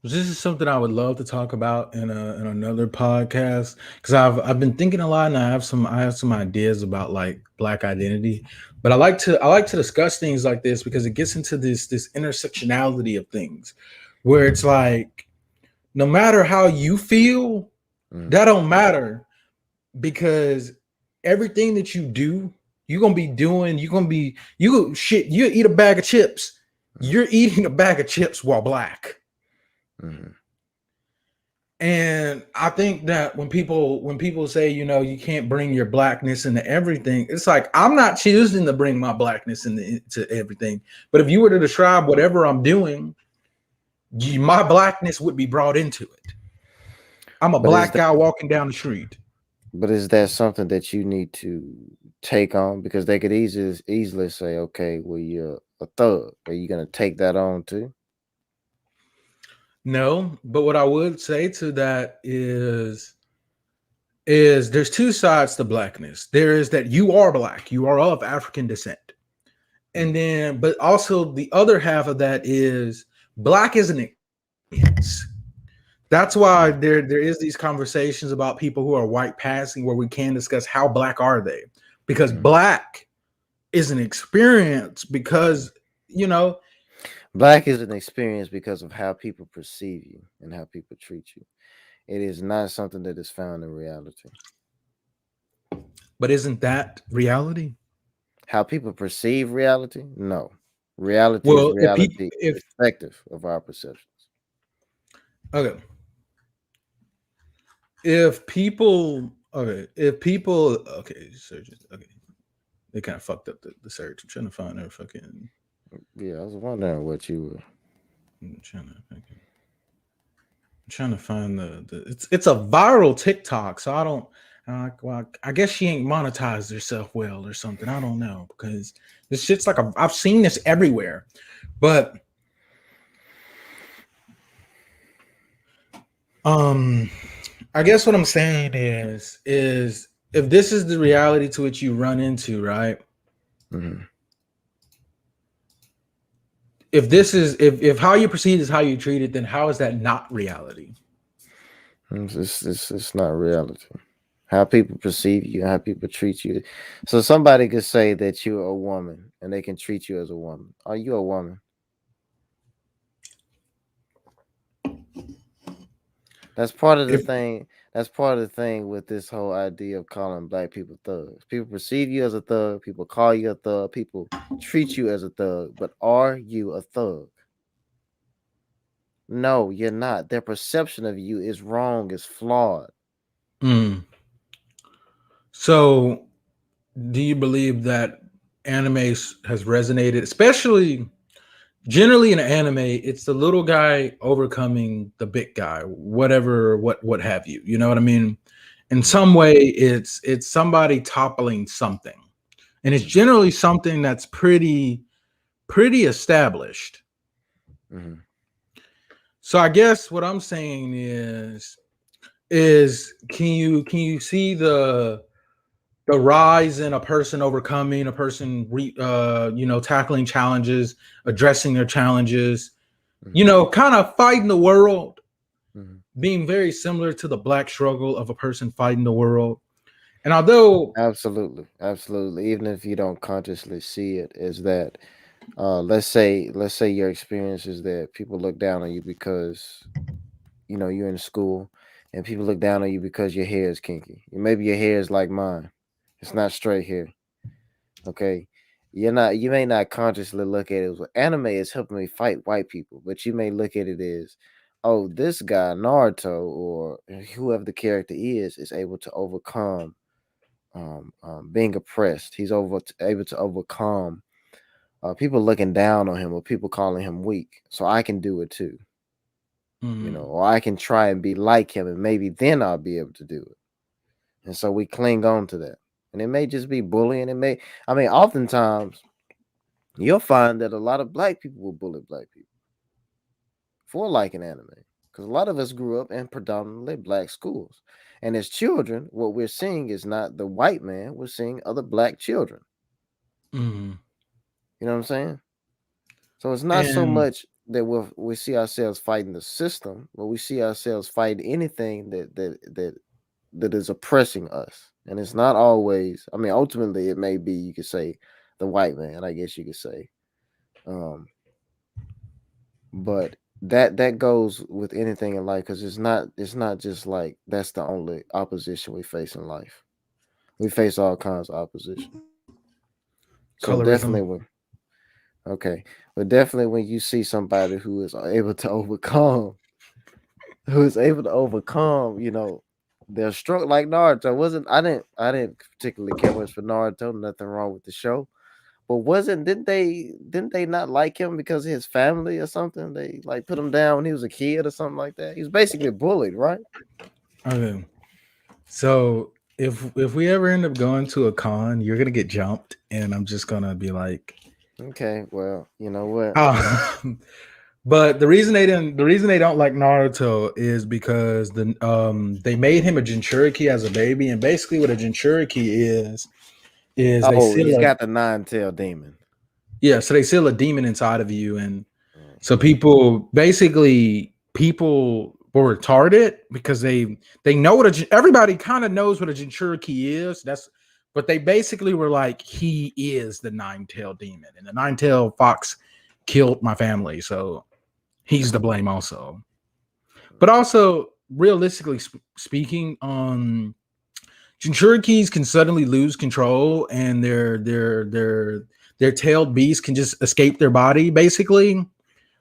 This is something I would love to talk about in another podcast because I've been thinking a lot and I have some ideas about like black identity, but I like to discuss things like this because it gets into this intersectionality of things where it's like no matter how you feel, Mm, that don't matter because everything that you do, you're gonna be doing, you eat a bag of chips, mm, you're eating a bag of chips while black. mm. And I think that when people say, you know, you can't bring your blackness into everything, it's like I'm not choosing to bring my blackness into everything. But if you were to describe whatever I'm doing, my blackness would be brought into it. I'm a But is black that guy walking down the street. but is that something that you need to take on? Because they could easily say, okay, well you're a thug. Are you gonna take that on too? No, but what I would say to that is there's two sides to blackness. There is that you are black, you are of African descent. Mm, And then, but also the other half of that is black is an experience. That's why mm, there is these conversations about people who are white passing where we can discuss how black are they, because mm. black is an experience because you know Black is an experience because of how people perceive you and how people treat you. It is not something that is found in reality. but isn't that reality? How people perceive reality? No. Reality is Well, if people reality if irrespective of our perceptions. okay, if people okay, surgeons, okay, they kind of fucked up the search. I'm trying to find their fucking Yeah, I was wondering what you were. I'm trying to find the it's a viral TikTok, so I don't. Well, I guess she ain't monetized herself well or something. I don't know because this shit's like I've seen this everywhere, but um, I guess what I'm saying is if this is the reality to which you run into, right? Mhm. If this is if how you perceive is how you treat it, then how is that not reality? It's not reality. How people perceive you, how people treat you. So somebody could say that you're a woman and they can treat you as a woman. Are you a woman? That's part of the If thing. That's part of the thing with this whole idea of calling black people thugs. People perceive you as a thug. People call you a thug. People treat you as a thug. But are you a thug? No, you're not. Their perception of you is wrong, is flawed. mm, so, do you believe that has resonated, especially generally in anime? It's the little guy overcoming the big guy, whatever, what have you. You know what I mean? In Mhm, some way, it's somebody toppling something, and it's mhm, generally something that's pretty established. mhm, So I guess what I'm saying is can you see the rise in a person overcoming a person tackling challenges, addressing their challenges, mhm, kind of fighting the world, mhm. being very similar to the black struggle of a person fighting the world. And although Absolutely, absolutely. Even if you don't consciously see it, is that let's say your experience is that people look down on you because you're in school, and people look down on you because your hair is kinky. Maybe your hair is like mine; it's not straight hair. Okay, you may not consciously look at it as, well, anime is helping me fight white people, but you may look at it as, oh, this guy Naruto or whoever the character is able to overcome being oppressed. He's able to overcome people looking down on him or people calling him weak. So I can do it too, mm, or I can try and be like him, and maybe then I'll be able to do it. And so we cling on to that. And it may just be bullying. Oftentimes you'll find that a lot of black people will bully black people for liking anime. Because a lot of us grew up in predominantly black schools. And as children, what we're seeing is not the white man, we're seeing other black children. mm. You know what I'm saying? So it's not so And much that we see ourselves fighting the system, but we see ourselves fighting anything that is oppressing us. And it's not always. Ultimately, it may be, you could say, the white man. I guess you could say, um, but that goes with anything in life, because it's not just like that's the only opposition we face in life. We face all kinds of opposition. So colorism. definitely when okay, but definitely when you see somebody who is able to overcome, their struggle, like Naruto. I didn't particularly care much for Naruto. Nothing wrong with the show, but wasn't didn't they not like him because of his family or something? They like put him down when he was a kid or something like that. He was basically bullied, right? Okay. So if we ever end up going to a con, you're gonna get jumped, and I'm just gonna be like, Okay, well, you know what? oh. But the reason they don't like Naruto is because they made him a Jinchuriki as a baby, and basically what a Jinchuriki is they Oh, seal he's a got the nine-tailed demon. yeah, so they seal a demon inside of you, and so Mhm. people were retarded because they know everybody kind of knows what a Jinchuriki is. But they basically were like, he is the nine-tailed demon, and the nine-tailed fox killed my family, so he's to blame also. But also, realistically speaking, Jinchurikis can suddenly lose control, and their tailed beast can just escape their body, basically,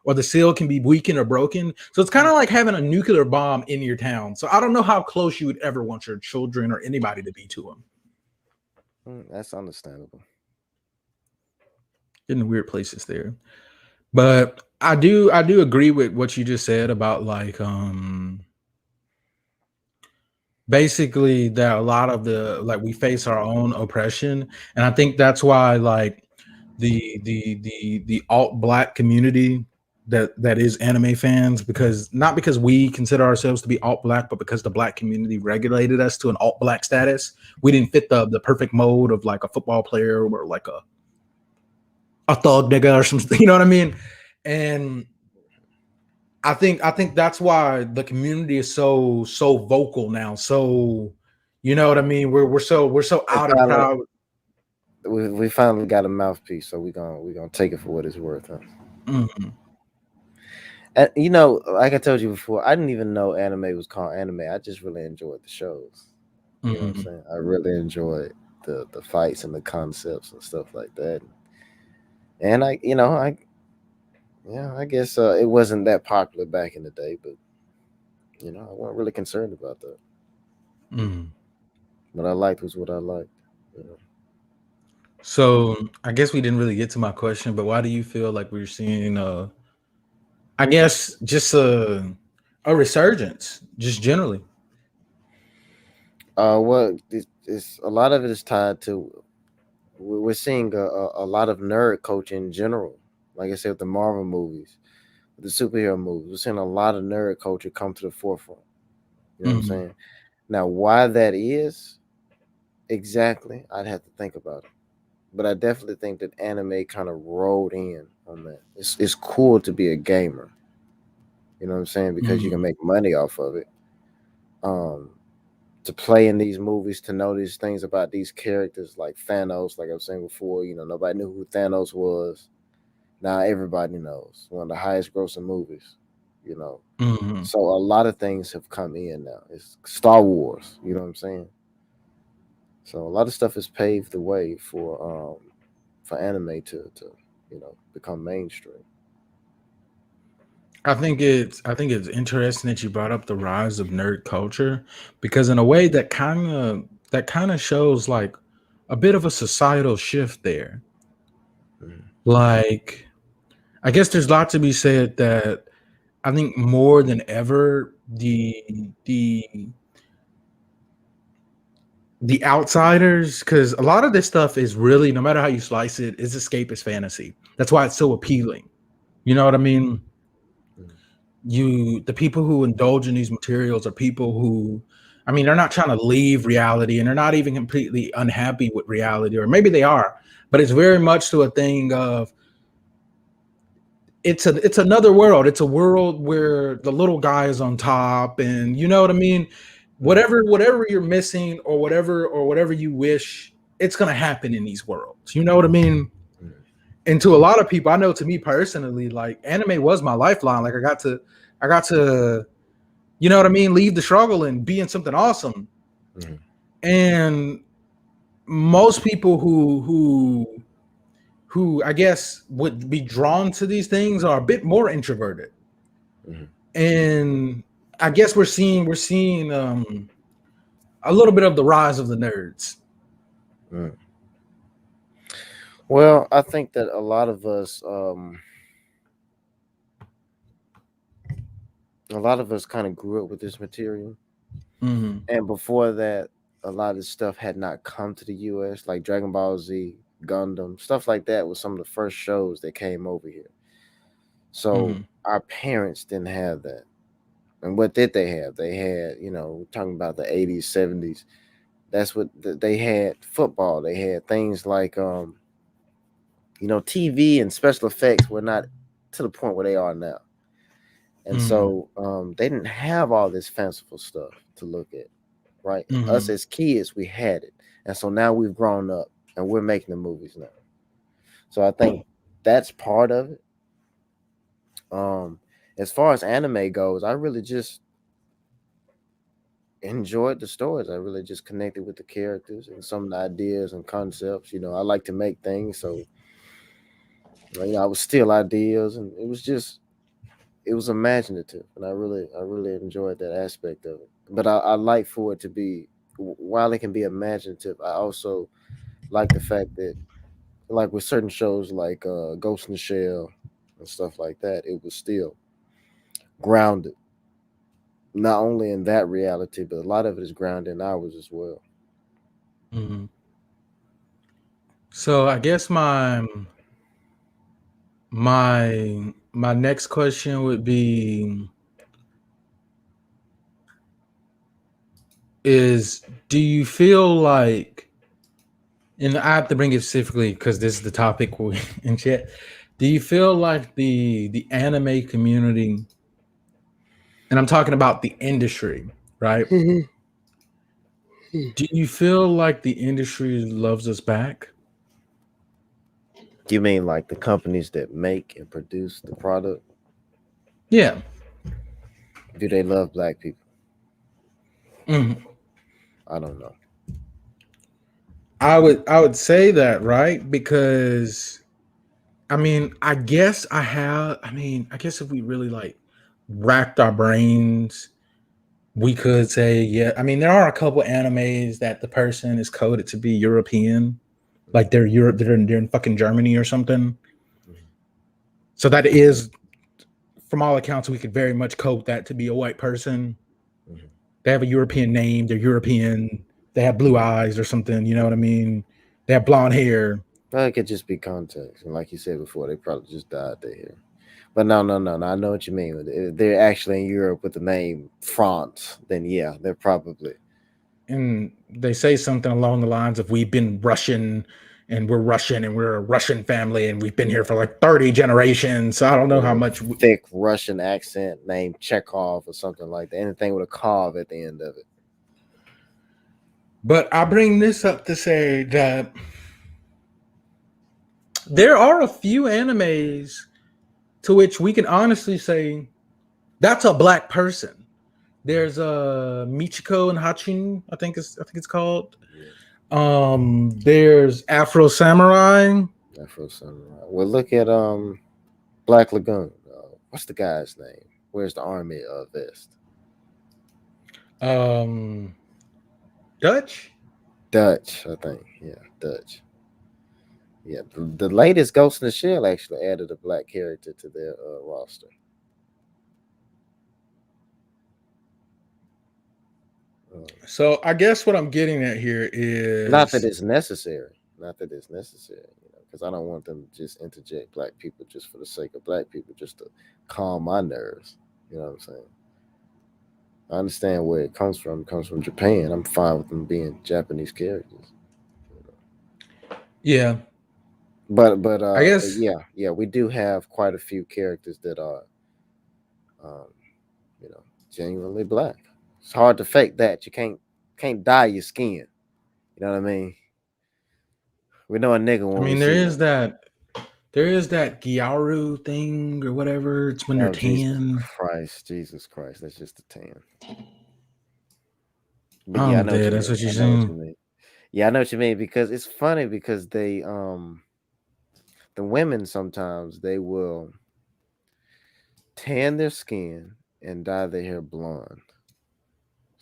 or the seal can be weakened or broken. So it's kind of like having a nuclear bomb in your town. So I don't know how close you would ever want your children or anybody to be to them. That's understandable. In weird places there. But I do agree with what you just said about like basically that a lot of the like we face our own oppression, and I think that's why like the alt black community that is anime fans, because not because we consider ourselves to be alt black, but because the black community regulated us to an alt black status. We didn't fit the perfect mold of like a football player or like a thug nigga or some, you know what I mean? And I think that's why the community is so vocal now. So, you know what I mean? We're so We out and finally, proud. we finally got a mouthpiece, so we gonna take it for what it's worth. Huh? Mhm, And, you know, like I told you before, I didn't even know anime was called anime. I just really enjoyed the shows. You know what I'm mhm. saying? I really enjoyed the fights and the concepts and stuff like that. And I guess it wasn't that popular back in the day, but I wasn't really concerned about that. Mhm. What I liked was what I liked. You know. So I guess we didn't really get to my question, but why do you feel like we're seeing I guess just a resurgence, just generally? Well, it's a lot of it is tied to we're seeing a lot of nerd culture in general. Like I said, with the Marvel movies, the superhero movies, we're seeing a lot of nerd culture come to the forefront. You know what I'm Mhm, saying? Now, why that is exactly, I'd have to think about it. But I definitely think that anime kind of rolled in on that. It's cool to be a gamer. You know what I'm saying? Because you can mhm, make money off of it. Um, to play in these movies, to know these things about these characters like Thanos, like I was saying before, nobody knew who Thanos was. Now everybody knows. One of the highest grossing movies, you know. mhm. So a lot of things have come in now. It's Star Wars, you know what I'm saying? So a lot of stuff has paved the way for anime to become mainstream. I think it's interesting that you brought up the rise of nerd culture because in a way that kind of shows like a bit of a societal shift there. Mhm. Like I guess there's a lot to be said that I think more than ever the outsiders, because a lot of this stuff is really, no matter how you slice it, is escapist fantasy. That's why it's so appealing. You know what I mean? Mhm. The people who indulge in these materials are people who, I mean, they're not trying to leave reality and they're not even completely unhappy with reality, or maybe they are, but it's very much to a thing of it's another world. It's a world where the little guy is on top, and you know what I mean? Mhm. Whatever you're missing, or whatever you wish, it's gonna happen in these worlds. You know what I mean? Mhm. And to a lot of people, I know to me personally, like anime was my lifeline. Like I got to, you know what I mean, leave the struggle and be in something awesome. Mhm. And most people who I guess would be drawn to these things are a bit more introverted. Mhm. And I guess we're seeing a little bit of the rise of the nerds. Mhm. Well, I think that a lot of us kind of grew up with this material, Mhm, and before that, a lot of stuff had not come to the U.S. Like Dragon Ball Z, Gundam, stuff like that was some of the first shows that came over here. So mhm, our parents didn't have that. And what did they have? They had, talking about the 80s, 70s. That's what they had: football. They had things like TV and special effects were not to the point where they are now. And mhm, so they didn't have all this fanciful stuff to look at, right? Us mhm. as kids, we had it. And so now we've grown up and we're making the movies now. So I think that's part of it. Um, as far as anime goes, I really just enjoyed the stories. I really just connected with the characters and some of the ideas and concepts. I like to make things, so I would steal ideas, and it was imaginative, and I really enjoyed that aspect of it. But I like for it to be, while it can be imaginative, I also like the fact that, like with certain shows like Ghost in the Shell and stuff like that, it was still grounded, not only in that reality, but a lot of it is grounded in ours as well. Mhm. So I guess my next question would be is do you feel like And I have to bring it specifically because this is the topic in chat. Do you feel like the anime community, and I'm talking about the industry, right? Do you feel like the industry loves us back? You mean like the companies that make and produce the product? Yeah. Do they love black people? Mhm. I don't know. I would say that, right? Because I mean, I guess if we really like racked our brains, we could say, yeah. I mean, there are a couple animes that the person is coded to be European, like they're Europe, they're in fucking Germany or something. Mhm. So that is, from all accounts, we could very much code that to be a white person. Mhm. They have a European name, they're European, they have blue eyes or something, you know what I mean? They have blonde hair. Well, it could just be context, and like you said before, they probably just died there here. But no, no, no, no. I know what you mean. If they're actually in Europe with the name France, then yeah, they're probably. And they say something along the lines of, we've been Russian and we're Russian and we're a Russian family and we've been here for like 30 generations. So I don't know With how a much thick Russian accent named Chekhov or something like that. Anything with a Kov at the end of it. but I bring this up to say that there are a few animes to which we can honestly say that's a black person. There's Michiko and Hachin, I think it's called. There's Afro Samurai. Afro Samurai. Well, look at Black Lagoon. What's the guy's name? Where's the army vest? Um, Dutch. Dutch, I think. Yeah, Dutch. Yeah, the latest Ghost in the Shell actually added a black character to their roster. Uh, So I guess what I'm getting at here Not that is, it's necessary. Not that it's necessary, because I don't want them to just interject black people just for the sake of black people, just to calm my nerves. You know what I'm saying? I understand where it comes from. It comes from Japan. I'm fine with them being Japanese characters. yeah, I But guess. yeah, we do have quite a few characters that are, um, you know, genuinely black. It's hard to fake that. You can't dye your skin. You know what I mean? We know a nigga I when we mean, there see is one. that there is that Gyaru thing or whatever. It's when they're Oh Jesus tan. Christ, Jesus Christ! That's just a tan. But yeah, I I'm know what you dead. That's mean. what you're I know what you saying. mean. Yeah, I know what you mean, because it's funny because the women sometimes they will tan their skin and dye their hair blonde.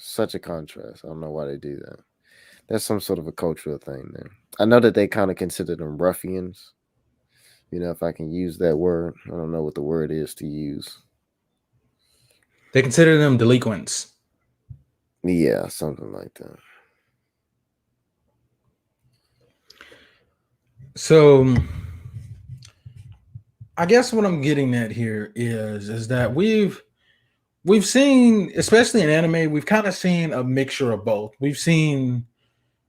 Such a contrast. I don't know why they do that. There's some sort of a cultural thing there. I know that they kind of consider them ruffians. If I can use that word. I don't know what the word is to use. They consider them delinquents. Yeah, something like that. So I guess what I'm getting at here is that we've seen, especially in anime, we've kind of seen a mixture of both. We've seen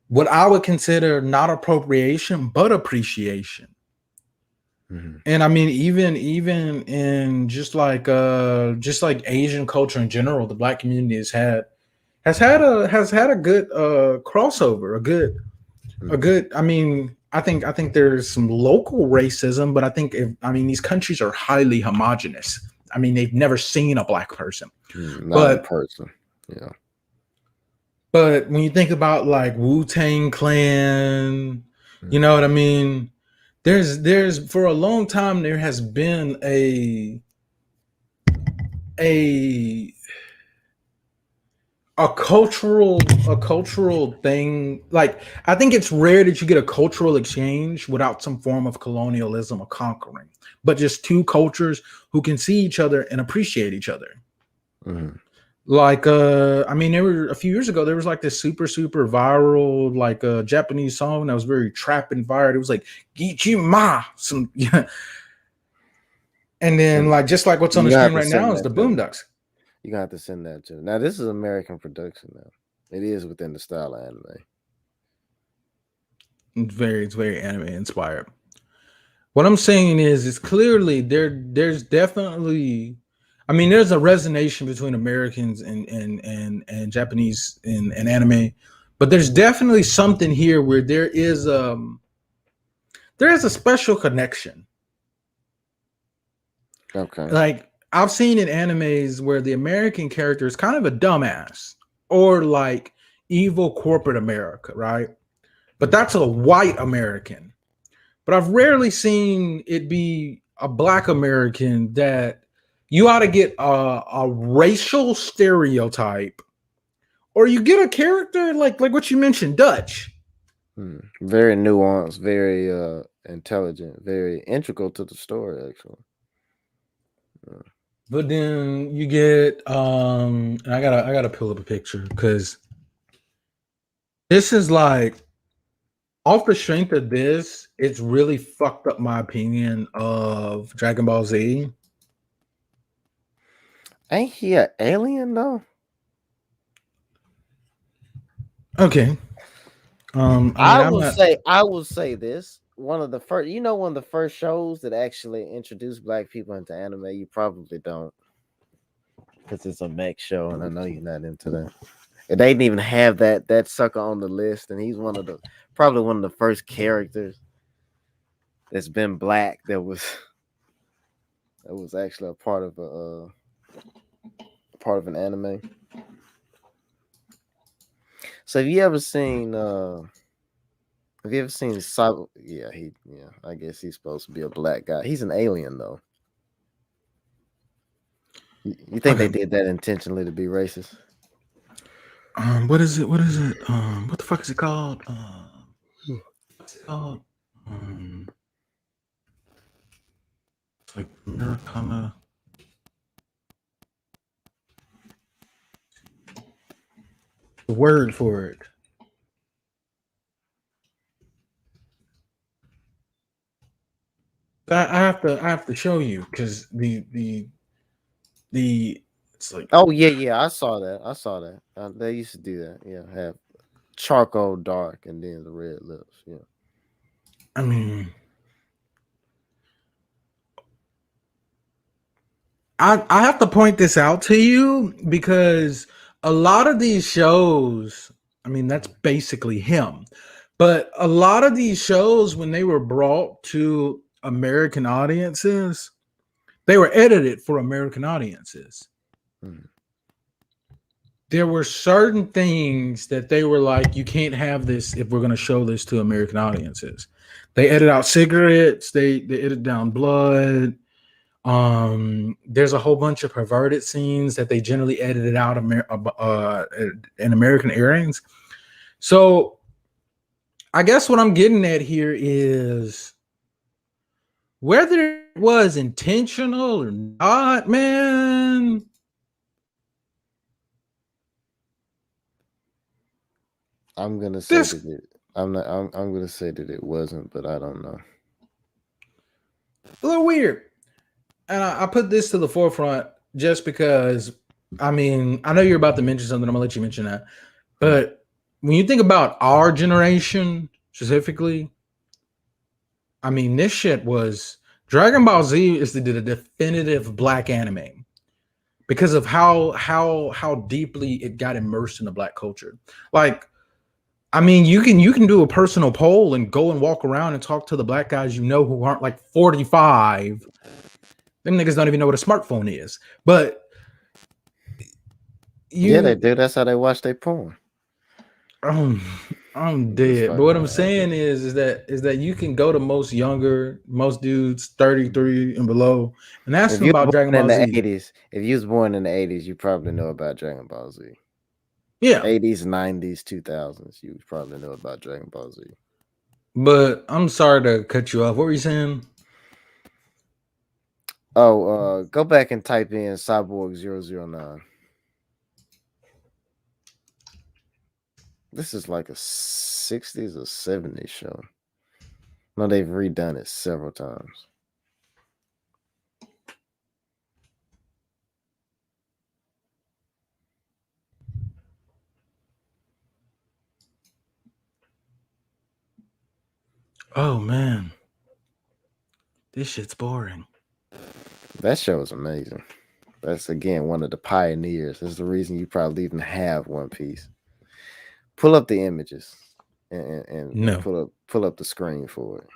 what I would consider not appropriation but appreciation. Mm-hmm. And I mean, even in just like Asian culture in general, the black community has had a good crossover, a Mm-hmm. good. I mean, I think there's some local racism, but I mean these countries are highly homogenous. I mean, they've never seen a black person, Not in but person. Yeah. but when you think about like Wu Tang Clan, you know Mm-hmm. what I mean. There's for a long time there has been a a cultural thing. Like, I think it's rare that you get a cultural exchange without some form of colonialism or conquering, but just two cultures who can see each other and appreciate each other. Mm-hmm. Like, I mean, there were a few years ago there was like this super viral like Japanese song that was very trap inspired. It was like Gichima, some yeah. And then, like, just like what's on You the got screen to right send now is that the to me. Boondocks. You got to send that to me. Now this is American production. Now it is within the style of anime. It's very anime inspired. What I'm saying is clearly there's definitely, I mean, there's a resonation between Americans and Japanese in anime, but there's definitely something here where there is a special connection. Okay. Like I've seen in animes where the American character is kind of a dumbass or like evil corporate America, right? But that's a white American. But I've rarely seen it be a black American that you ought to get a racial stereotype, or you get a character like what you mentioned, Dutch. Very nuanced, very intelligent, very integral to the story. Actually, But then you get and I gotta pull up a picture because this is like off the strength of this, it's really fucked up my opinion of Dragon Ball Z. ain't he an alien though? Okay. I mean, I'm not. I will say this. One of the first, one of the first shows that actually introduced black people into anime. You probably don't, because it's a mech show, and I know you're not into that. And they didn't even have that sucker on the list, and he's probably one of the first characters that's been black that was actually a part of an anime. So have you ever seen Cyber? Yeah. I guess he's supposed to be a black guy. He's an alien though. You think they Okay. did that intentionally to be racist? What is it? What is it? What the fuck is it called? What's it called? It's like Nakama. The word for it. I have to show you because the it's like Oh yeah. I saw that. They used to do that. Yeah, have charcoal dark and then the red lips. Yeah. I mean I have to point this out to you because a lot of these shows, I mean, that's basically him. But a lot of these shows, when they were brought to American audiences, they were edited for American audiences. Mhm. There were certain things that they were like, you can't have this if we're going to show this to American audiences. They edit out cigarettes, they edit down blood. There's a whole bunch of perverted scenes that they generally edited out in American airings. So I guess what I'm getting at here is whether it was intentional or not, man. I'm gonna say This that it. I'm not. I'm gonna say that it wasn't, but I don't know. a little weird. And I put this to the forefront just because, I mean, I know you're about to mention something. I'm gonna let you mention that. But when you think about our generation specifically, I mean, this shit was Dragon Ball Z is the definitive black anime because of how deeply it got immersed in the black culture. Like, I mean, you can do a personal poll and go and walk around and talk to the black guys you know who aren't like 45. Them niggas don't even know what a smartphone is. But Yeah, they you do. That's how they watch their porn. um I'm Just dead. But fucking what I'm around. saying is that you can go to most dudes 33 and below and ask If them you about was Dragon born in Ball the Z. '80s, if you was born in the '80s, you probably know about Dragon Ball Z. Yeah. '80s, '90s, 2000s, you probably know about Dragon Ball Z. But I'm sorry to cut you off. What were you saying? Oh, go back and type in Cyborg 009. This is like a '60s or '70s show. No, they've redone it several times. Oh man, this shit's boring. That show is amazing. That's again one of the pioneers. That's the reason you probably even have One Piece. Pull up the images and No. pull up the screen for it.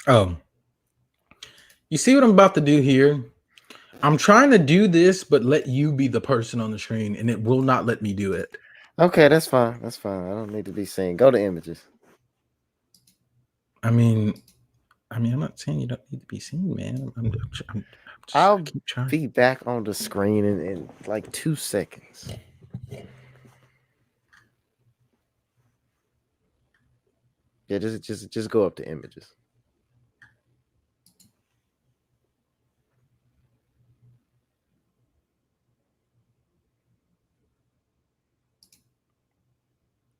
Oh, you see what I'm about to do here? I'm trying to do this, but let you be the person on the screen, and it will not let me do it. Okay, that's fine. That's fine. I don't need to be seen. Go to images. I mean, I'm not saying you don't need to be seen, man. I I'll keep trying. be back on the screen in like 2 seconds. Yeah, just go up to images.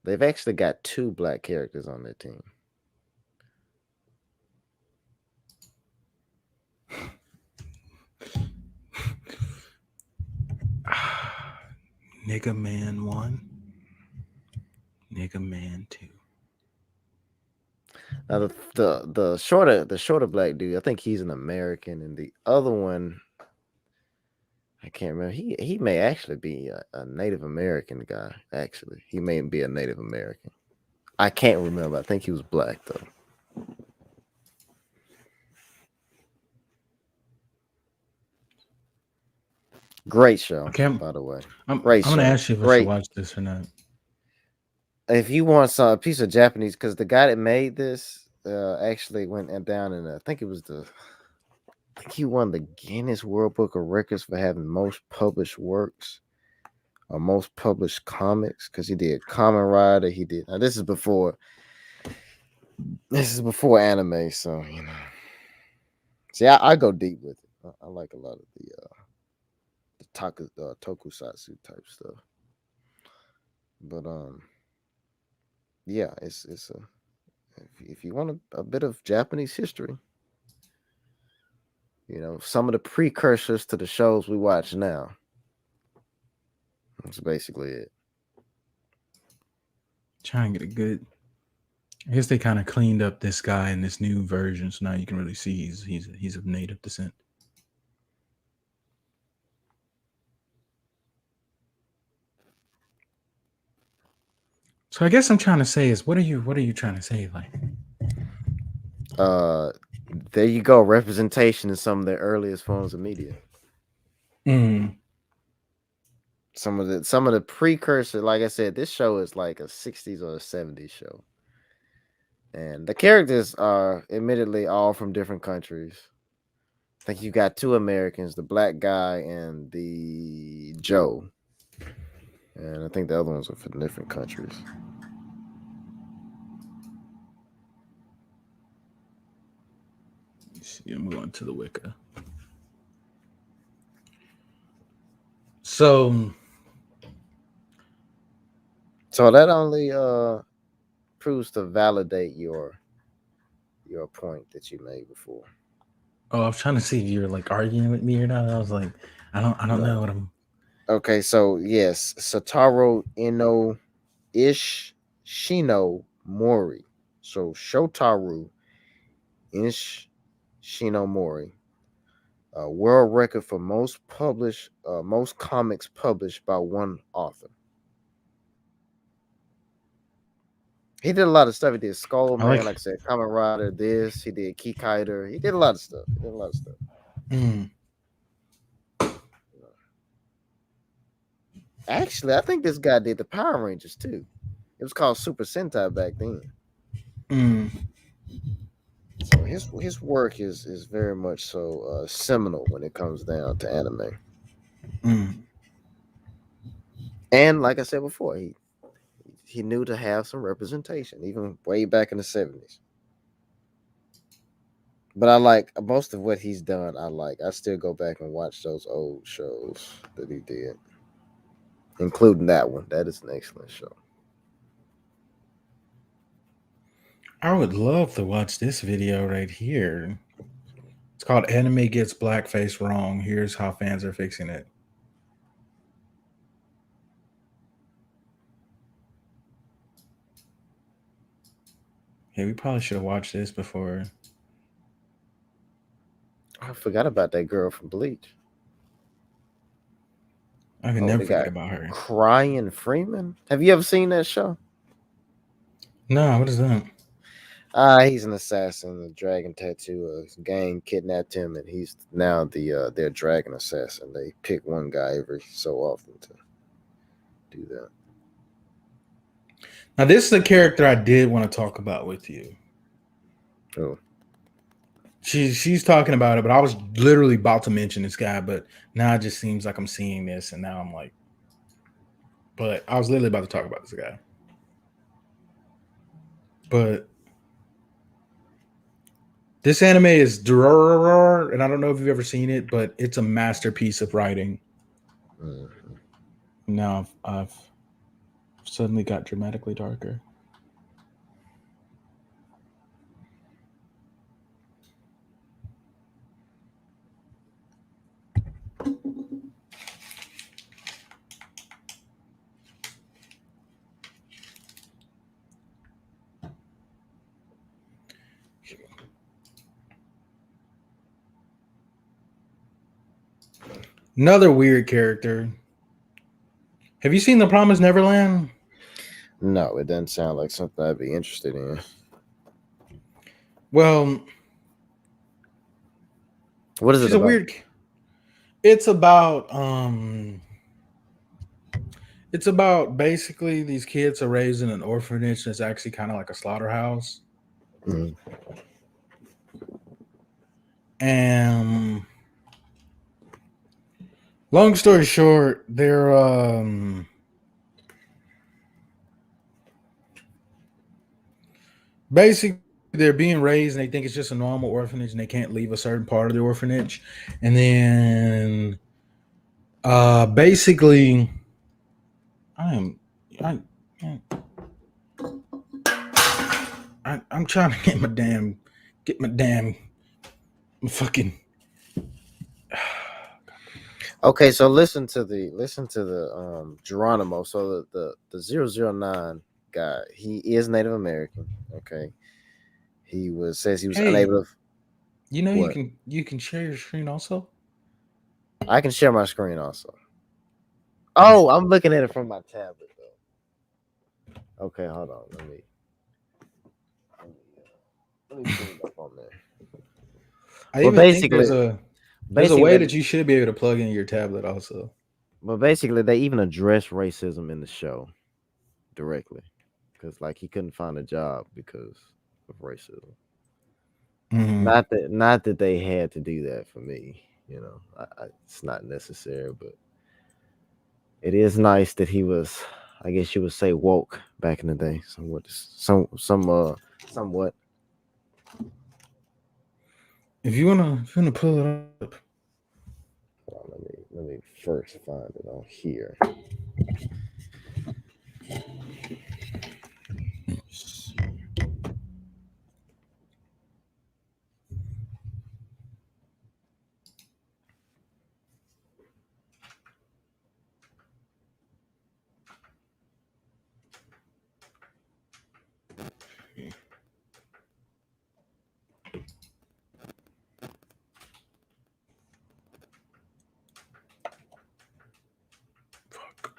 They've actually got 2 black characters on their team. Nigga Man 1, Nigga Man 2. Now the shorter black dude, I think he's an American, and the other one, I can't remember. He may actually be a Native American guy. Actually, he may be a Native American. I can't remember. I think he was black though. Great show, Okay, by the way. I'm Great gonna show. ask you if I should Great. watch this or not. If you want some a piece of Japanese, because the guy that made this actually went down in I think he won the Guinness World Book of Records for having most published works or most published comics, because he did Kamen Rider. He did. Now this is before anime, so you know. See, I go deep with it. I like a lot of the tokusatsu type stuff. But yeah, it's a if you want a bit of Japanese history, you know, some of the precursors to the shows we watch now. That's basically it. Try and get a good. I guess they kind of cleaned up this guy in this new version, so now you can really see he's of native descent. So I guess I'm trying to say is what are you trying to say? Like, Uh, there you go. Representation in some of the earliest forms of media. mm, Some of the precursor, like I said, this show is like a 60s or a 70s show. And the characters are admittedly all from different countries. I think you got 2 Americans, the black guy and the Joe. And I think the other ones are from different countries. see, I'm going to the Wicca. So So that only proves to validate your point that you made before. I was trying to see if you were like arguing with me or not. I was like, I don't know No. what I'm. Okay, so yes, Satoru Ino Ish Shino Mori. So Shotaru Ish Shino Mori. World record for most comics published by one author. He did a lot of stuff. He did Skull I Man, like. like I said, Kamen Rider, this. He did Kikaider. He did a lot of stuff. Mm, Actually, I think this guy did the Power Rangers too. It was called Super Sentai back then. mm, So his work is very much so seminal when it comes down to anime. mm. And like I said before, he knew to have some representation, even way back in the 70s. But I like most of what he's done. I still go back and watch those old shows that he did, including that one. That is an excellent show. I would love to watch this video right here. It's called "Anime Gets Blackface Wrong." Here's how fans are fixing it. Yeah, we probably should have watched this before. I forgot about that girl from Bleach. I can Oh, never they forget got about her. Crying Freeman. Have you ever seen that show? No, what is that? He's an assassin, a dragon tattoo. A gang kidnapped him, and he's now their dragon assassin. They pick one guy every so often to do that. Now, this is a character I did want to talk about with you. Oh, She's talking about it, but I was literally about to mention this guy, but now it just seems like I'm seeing this, and now I'm like, but I was literally about to talk about this guy. But this anime is Durarara, and I don't know if you've ever seen it, but it's a masterpiece of writing. mhm. Now I've suddenly got dramatically darker. Another weird character. Have you seen The Promise Neverland? No, it doesn't sound like something I'd be interested in. Well, What is it she's a about? weird. It's about it's about basically these kids are raised in an orphanage that's actually kind of like a slaughterhouse. Mhm. And long story short, basically they're being raised and they think it's just a normal orphanage and they can't leave a certain part of the orphanage. And then basically I am I, I'm trying to get my damn fucking Okay, so listen to the Geronimo. So the 009 guy, he is Native American. Okay, says he was hey, unable to. you know What? you can share your screen also. I can share my screen also. Okay. Oh, I'm looking at it from my tablet though. Okay, hold on. Let me put it up on there. I But even think basically, there's a way basically, that you should be able to plug in your tablet also. they even address racism in the show directly, because like he couldn't find a job because of racism. Hmm. Not that they had to do that for me. It's not necessary, but it is nice that he was. I guess you would say woke back in the day. Somewhat. If you wanna pull it up, Hold on, let me first find it on here. fuck,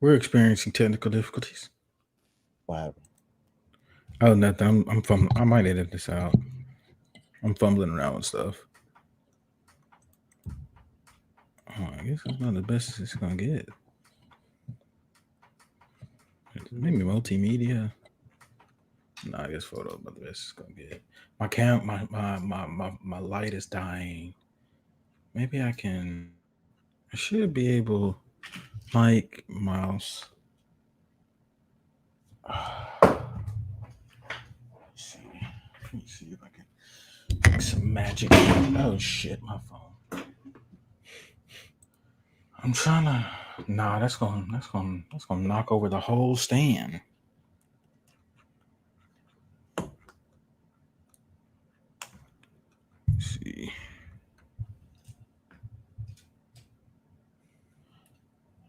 we're experiencing technical difficulties. Wow. Oh, nothing. I might edit this out. I'm fumbling around with stuff. Oh, I guess it's not the best it's gonna get. Maybe multimedia. No, I guess photo about the best it's gonna get. My light is dying. Maybe I can. I should be able. Mic, mouse. See. Let me see if I can make some magic. Oh shit, my phone. I'm trying to. Nah, that's gonna knock over the whole stand. Let's see.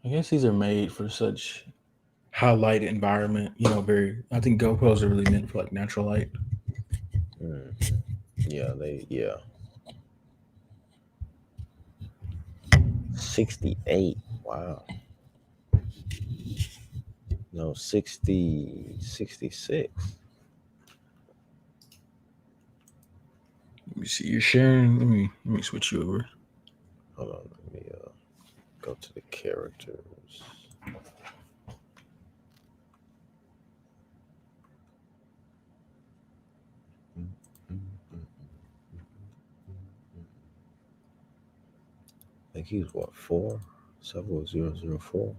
I guess these are made for such. high light environment. Very. I think GoPros are really meant for like natural light. Mhm. Yeah. 68. Wow. No, 60, 66. Let me see. You're sharing. Let me switch you over. Hold on, let me go to the characters. I think he's what, 4? 7004?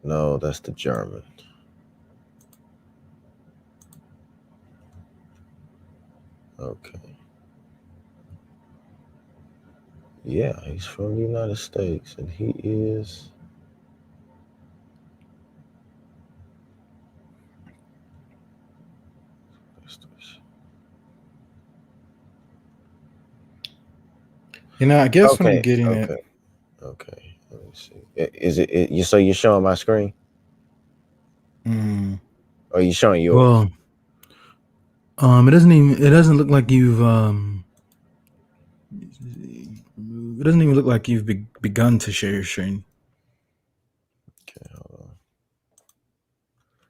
No, that's the German. Okay. Yeah, he's from the United States, and he is. I guess what I'm Okay, getting at. okay, okay. Let me see. Is it you? So you're showing my screen, Mm, or are you showing yours? well, it doesn't even. It doesn't look like you've. It doesn't even look like you've begun to share your screen. Okay, hold on.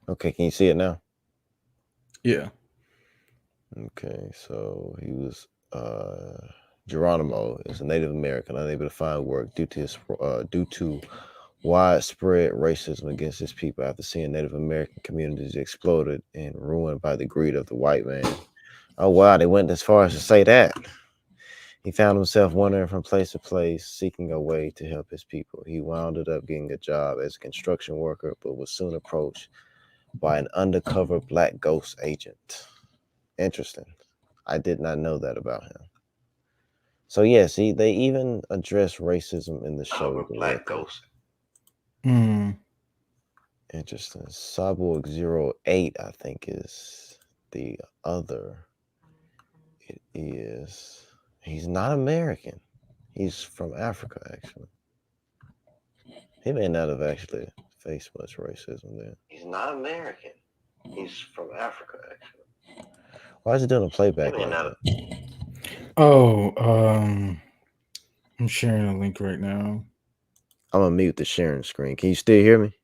Okay, can you see it now? Yeah. Okay, so he was Geronimo is a Native American unable to find work due to widespread racism against his people after seeing Native American communities exploded and ruined by the greed of the white man. Oh wow, they went as far as to say that. He found himself wandering from place to place, seeking a way to help his people. He wound up getting a job as a construction worker, but was soon approached by an undercover black ghost agent. Interesting. I did not know that about him. So yeah, see, they even address racism in the show. Black ghost. Mm. Interesting. Cyborg 08, I think, is the other. It is. He's not American. He's from Africa, actually. He may not have actually faced much racism there. He's not American. He's from Africa, actually. Why is he doing a playback like that? Oh, I'm sharing a link right now. I'm gonna mute the sharing screen. Can you still hear me?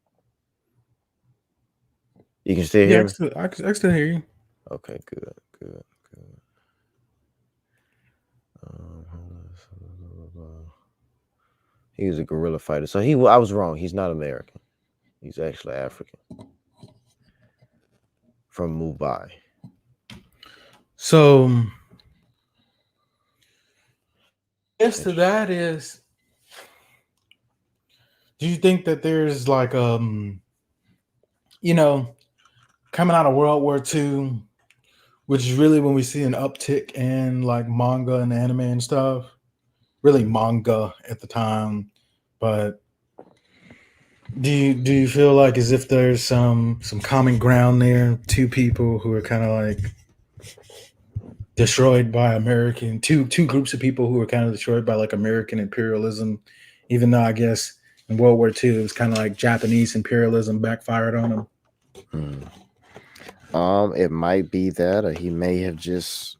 You can still Yeah, hear me? I can still hear you. Okay, good. He was a guerrilla fighter. So I was wrong. He's not American. He's actually African. From Mumbai. So, yes, to that is. Do you think that there's like coming out of World War II, which is really when we see an uptick in like manga and anime and stuff? Really manga at the time, but do you feel like as if there's some common ground there? Two people who are kind of like destroyed by American two groups of people who were kind of destroyed by like American imperialism, even though I guess in World War II it was kind of like Japanese imperialism backfired on them. It might be that, or he may have just.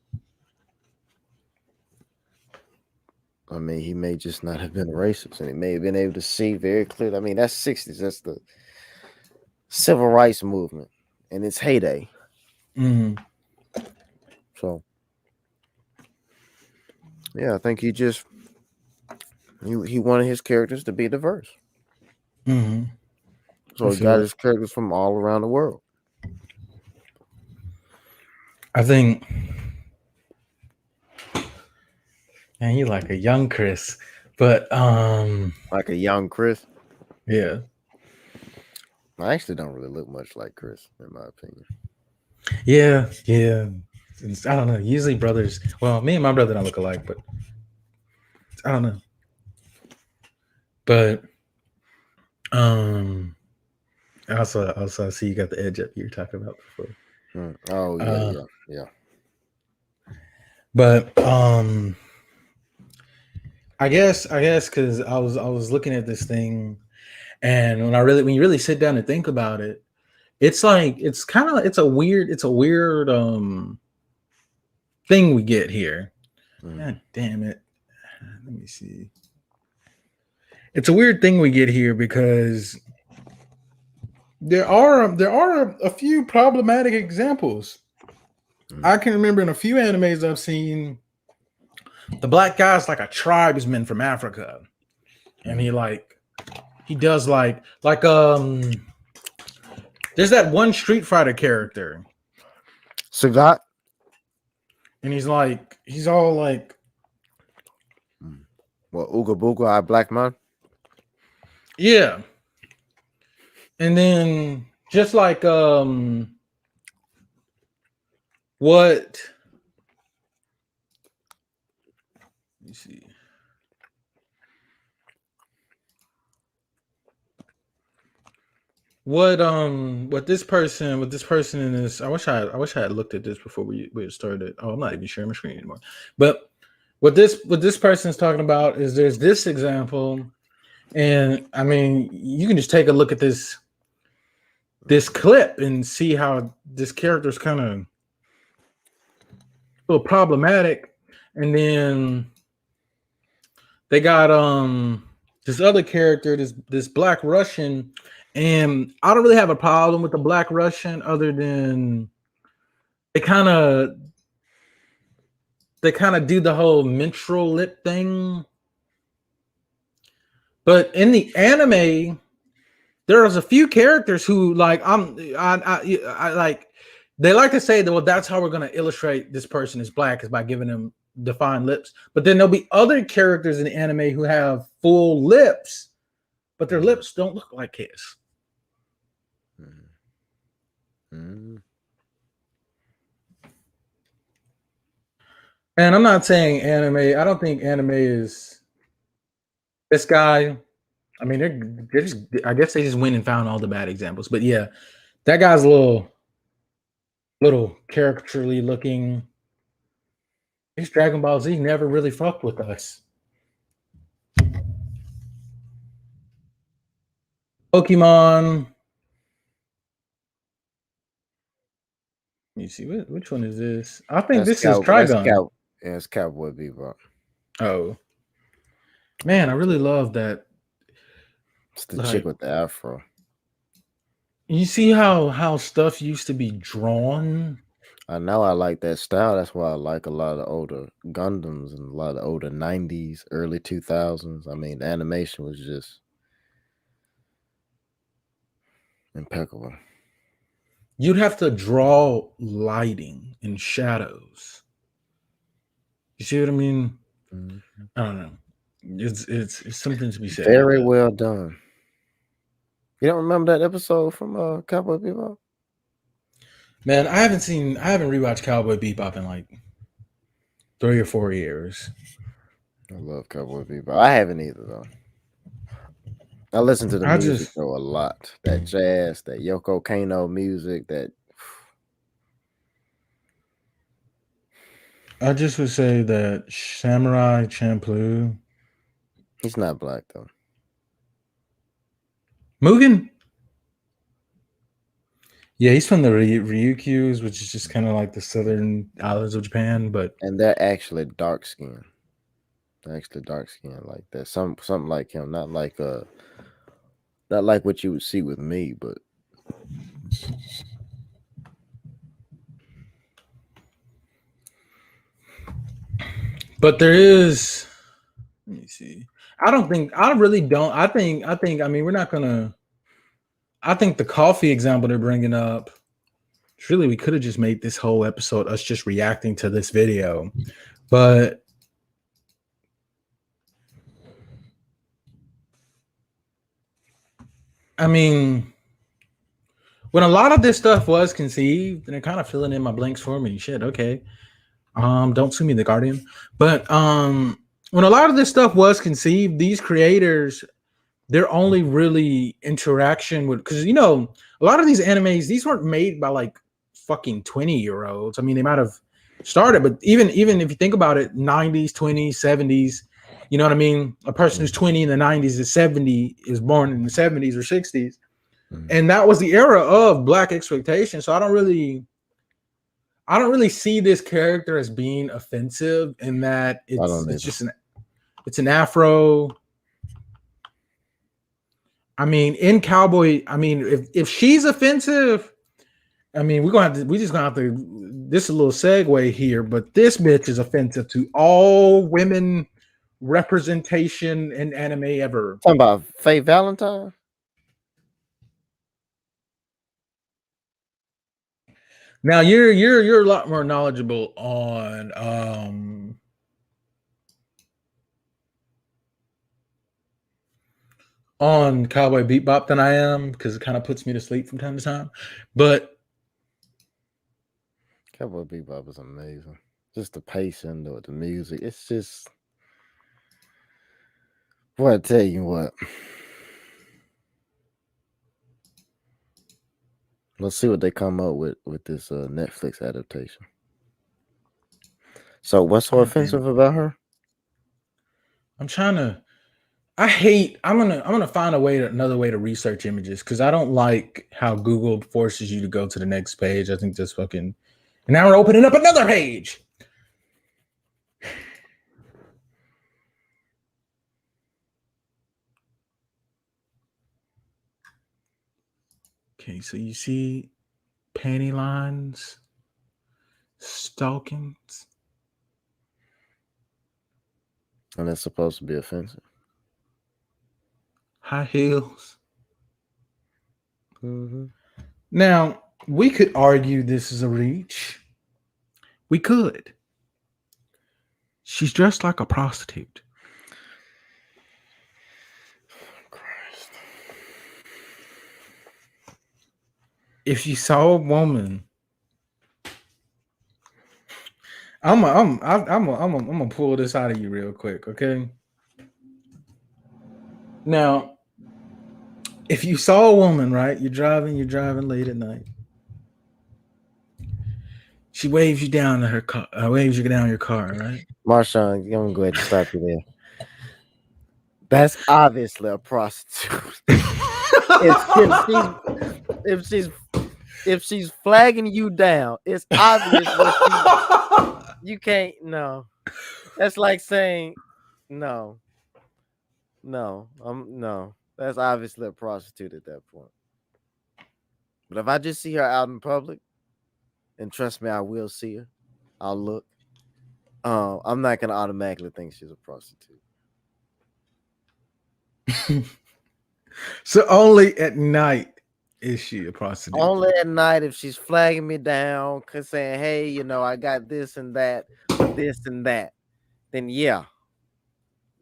I mean, he may just not have been racist, and he may have been able to see very clearly. I mean, that's 60s. That's the civil rights movement in its heyday. Mm-hmm. So, yeah, I think he wanted his characters to be diverse. Mm-hmm. So he got his characters from all around the world. I think, man, you like a young Chris, but like a young Chris. Yeah, I actually don't really look much like Chris, in my opinion. Yeah. I don't know. Usually brothers. Well, me and my brother don't look alike, but I don't know. But also I see you got the edge up you were talking about before. Oh yeah. But I guess because I was looking at this thing, And when you really sit down and think about it, it's like it's a weird thing we get here. God damn it. Let me see. It's a weird thing we get here because there are a few problematic examples. I can remember in a few animes I've seen, the black guy's like a tribesman from Africa, and he does like there's that one Street Fighter character, Sagat, and he's all like, well, Ooga Booga, I Black Man. yeah, and then just like what? Let me see. What this person in this, I wish I had looked at this before we started. Oh, I'm not even sharing my screen anymore. But what this person is talking about is there's this example, and I mean you can just take a look at this clip and see how this character is kind of a little problematic, and then they got this other character, this Black Russian. And I don't really have a problem with the Black Russian, other than they kind of do the whole menstrual lip thing. But in the anime, there's a few characters who like I like, they like to say that, well, that's how we're going to illustrate this person is black, is by giving them defined lips. But then there'll be other characters in the anime who have full lips, but their lips don't look like his. And I'm not saying anime. I don't think anime is this guy. I mean, they're just, I guess they just went and found all the bad examples. But yeah, that guy's a little caricaturely looking. This Dragon Ball Z never really fucked with us. Pokemon. Let me see, which one is this? I think this is Trigon. Yeah, it's Cowboy Bebop. Oh man, I really love that. It's the chick with the afro. You see how stuff used to be drawn? I know I like that style. That's why I like a lot of the older Gundams and a lot of the older 90s, early 2000s. I mean, the animation was just impeccable. You'd have to draw lighting and shadows. You see what I mean? Mm-hmm. I don't know. It's something to be said. Very well done. You don't remember that episode from Cowboy Bebop? Man, I haven't rewatched Cowboy Bebop in like 3 or 4 years. I love Cowboy Bebop. I haven't either though. I listen to the music though a lot. That jazz, that Yoko Kano music, that. I just would say that Samurai Champloo. He's not black though. Mugen? Yeah, he's from the Ryukyus, which is just kind of like the southern islands of Japan, and they're actually dark skinned. Like that. Something like him, not like what you would see with me, but there is. Let me see. I think we're not gonna. I think the coffee example they're bringing up, really, we could have just made this whole episode us just reacting to this video, but I mean, when a lot of this stuff was conceived, and they're kind of filling in my blanks for me. Shit, okay. Don't sue me, The Guardian. But when a lot of this stuff was conceived, these creators, their only really interaction with, because a lot of these animes, these weren't made by like fucking 20-year-olds. I mean, they might have started, but even if you think about it, 90s, 20s, 70s, You know what I mean? A person who's Mm, 20 in the 90s is 70 is born in the 70s or 60s. mm. And that was the era of black exploitation. So I don't really see this character as being offensive in that I it's don't it's either. just an afro. I mean, in cowboy, I mean, if she's offensive, I mean, we just gonna have to. This is a little segue here, but this bitch is offensive to all women representation in anime ever. Talking about Faye Valentine. Now you're a lot more knowledgeable on Cowboy Bebop than I am because it kind of puts me to sleep from time to time. But Cowboy Bebop is amazing. Just the pacing, the music. It's just, boy, I tell you what. Let's see what they come up with this Netflix adaptation. So, what's so God damn offensive it, about her? I'm trying to. I hate. I'm gonna find another way to research images because I don't like how Google forces you to go to the next page. I think that's fucking. And now we're opening up another page. Okay, so you see panty lines, stockings, And it's supposed to be offensive. high heels. Mm-hmm. Now, we could argue this is a reach. We could. She's dressed like a prostitute. Christ. If you saw a woman, I'm gonna pull this out of you real quick, okay? Now, if you saw a woman, right? You're driving late at night. She waves you down to her car, waves you down your car, right? Marshawn, I'm gonna go ahead and stop you there. That's obviously a prostitute. if she's if she's flagging you down, it's obvious what you can't. No, that's like saying no, no. That's obviously a prostitute at that point. But if I just see her out in public, and trust me, I will see her. I'll look. I'm not gonna automatically think she's a prostitute. So only at night is she a prostitute. Only at night if she's flagging me down, cause saying, "Hey, I got this and that for this and that," then yeah,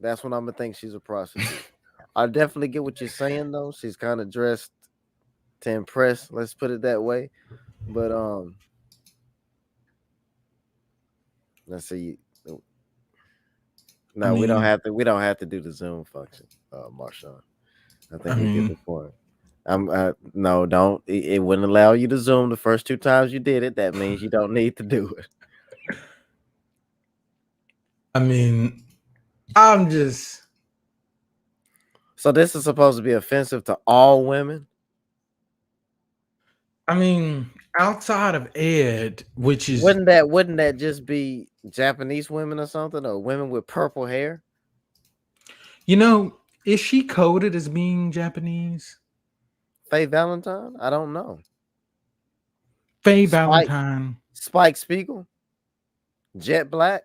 that's when I'm gonna think she's a prostitute. I definitely get what you're saying though. She's kind of dressed to impress. Let's put it that way. But let's see. I No, we don't mean, have to. We don't have to do the Zoom function, Marshawn. I I think we get the mean, point. No, don't. It wouldn't allow you to Zoom the first 2 times you did it. That means you don't need to do it. I mean, I'm just. So this is supposed to be offensive to all women. I mean, outside of Ed, which is, Wouldn't that just be Japanese women or something, or women with purple hair? is she coded as being Japanese? Faye Valentine? I don't know. Faye Spike Valentine. Spike Spiegel, Jet Black,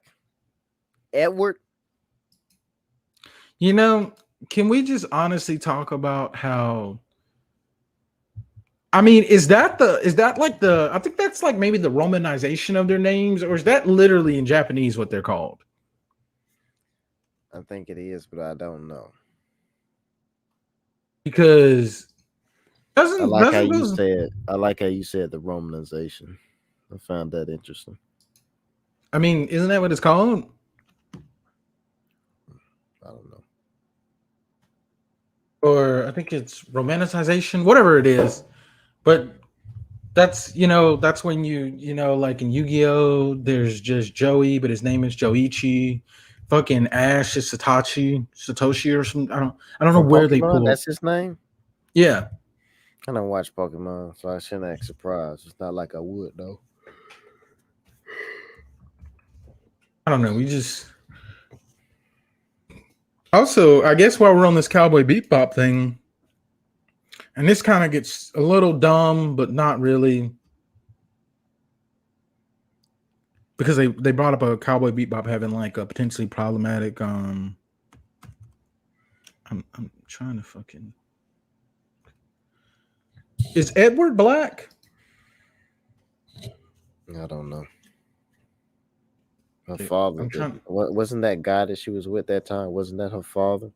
Edward. Can we just honestly talk about how? I mean, is that like I think that's like maybe the romanization of their names, or is that literally in Japanese what they're called? I think it is, but I don't know. Because I doesn't like how doesn't you those said. I like how you said the romanization. I found that interesting. I mean, isn't that what it's called? I don't know. Or I think it's romanticization, whatever it is. But that's when like in Yu-Gi-Oh, there's just Joey, but his name is Joichi. fucking Ash is Satoshi or something. I don't know From where they Pokemon, pulled. that's his name. Yeah, I don't watch Pokemon, so I shouldn't act surprised. It's not like I would though. I don't know. We just also, I guess while we're on this Cowboy Bebop thing, and this kind of gets a little dumb, but not really, because they brought up a Cowboy Bebop having like a potentially problematic. I'm trying to fucking. Is Edward black? I don't know. Her Okay, father I'm trying. wasn't that guy that she was with that time? Wasn't that her father?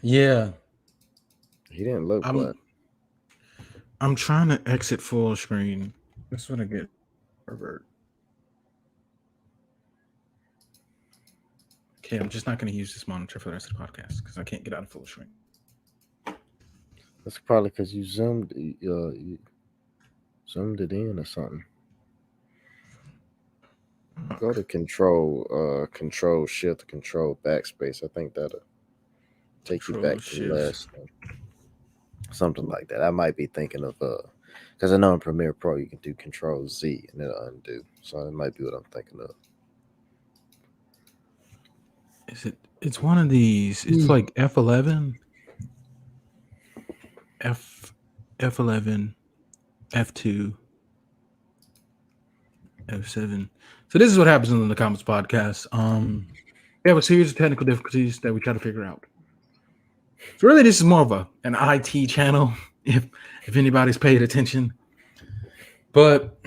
Yeah, He didn't look black. I'm trying to exit full screen. That's what I get. Pervert. Okay, I'm just not going to use this monitor for the rest of the podcast because I can't get out of full screen. That's probably because you zoomed it in or something. Go to control shift, control backspace. I think that'll take you back to the last thing. Something like that. I might be thinking of because I know in Premiere Pro you can do Control Z and it'll undo. So it might be what I'm thinking of. Is it? It's one of these. It's like F11, F11, F2, F7. So this is what happens in the Nakamas podcast. We have a series of technical difficulties that we try to figure out. So really, this is more of an IT channel, if anybody's paid attention. But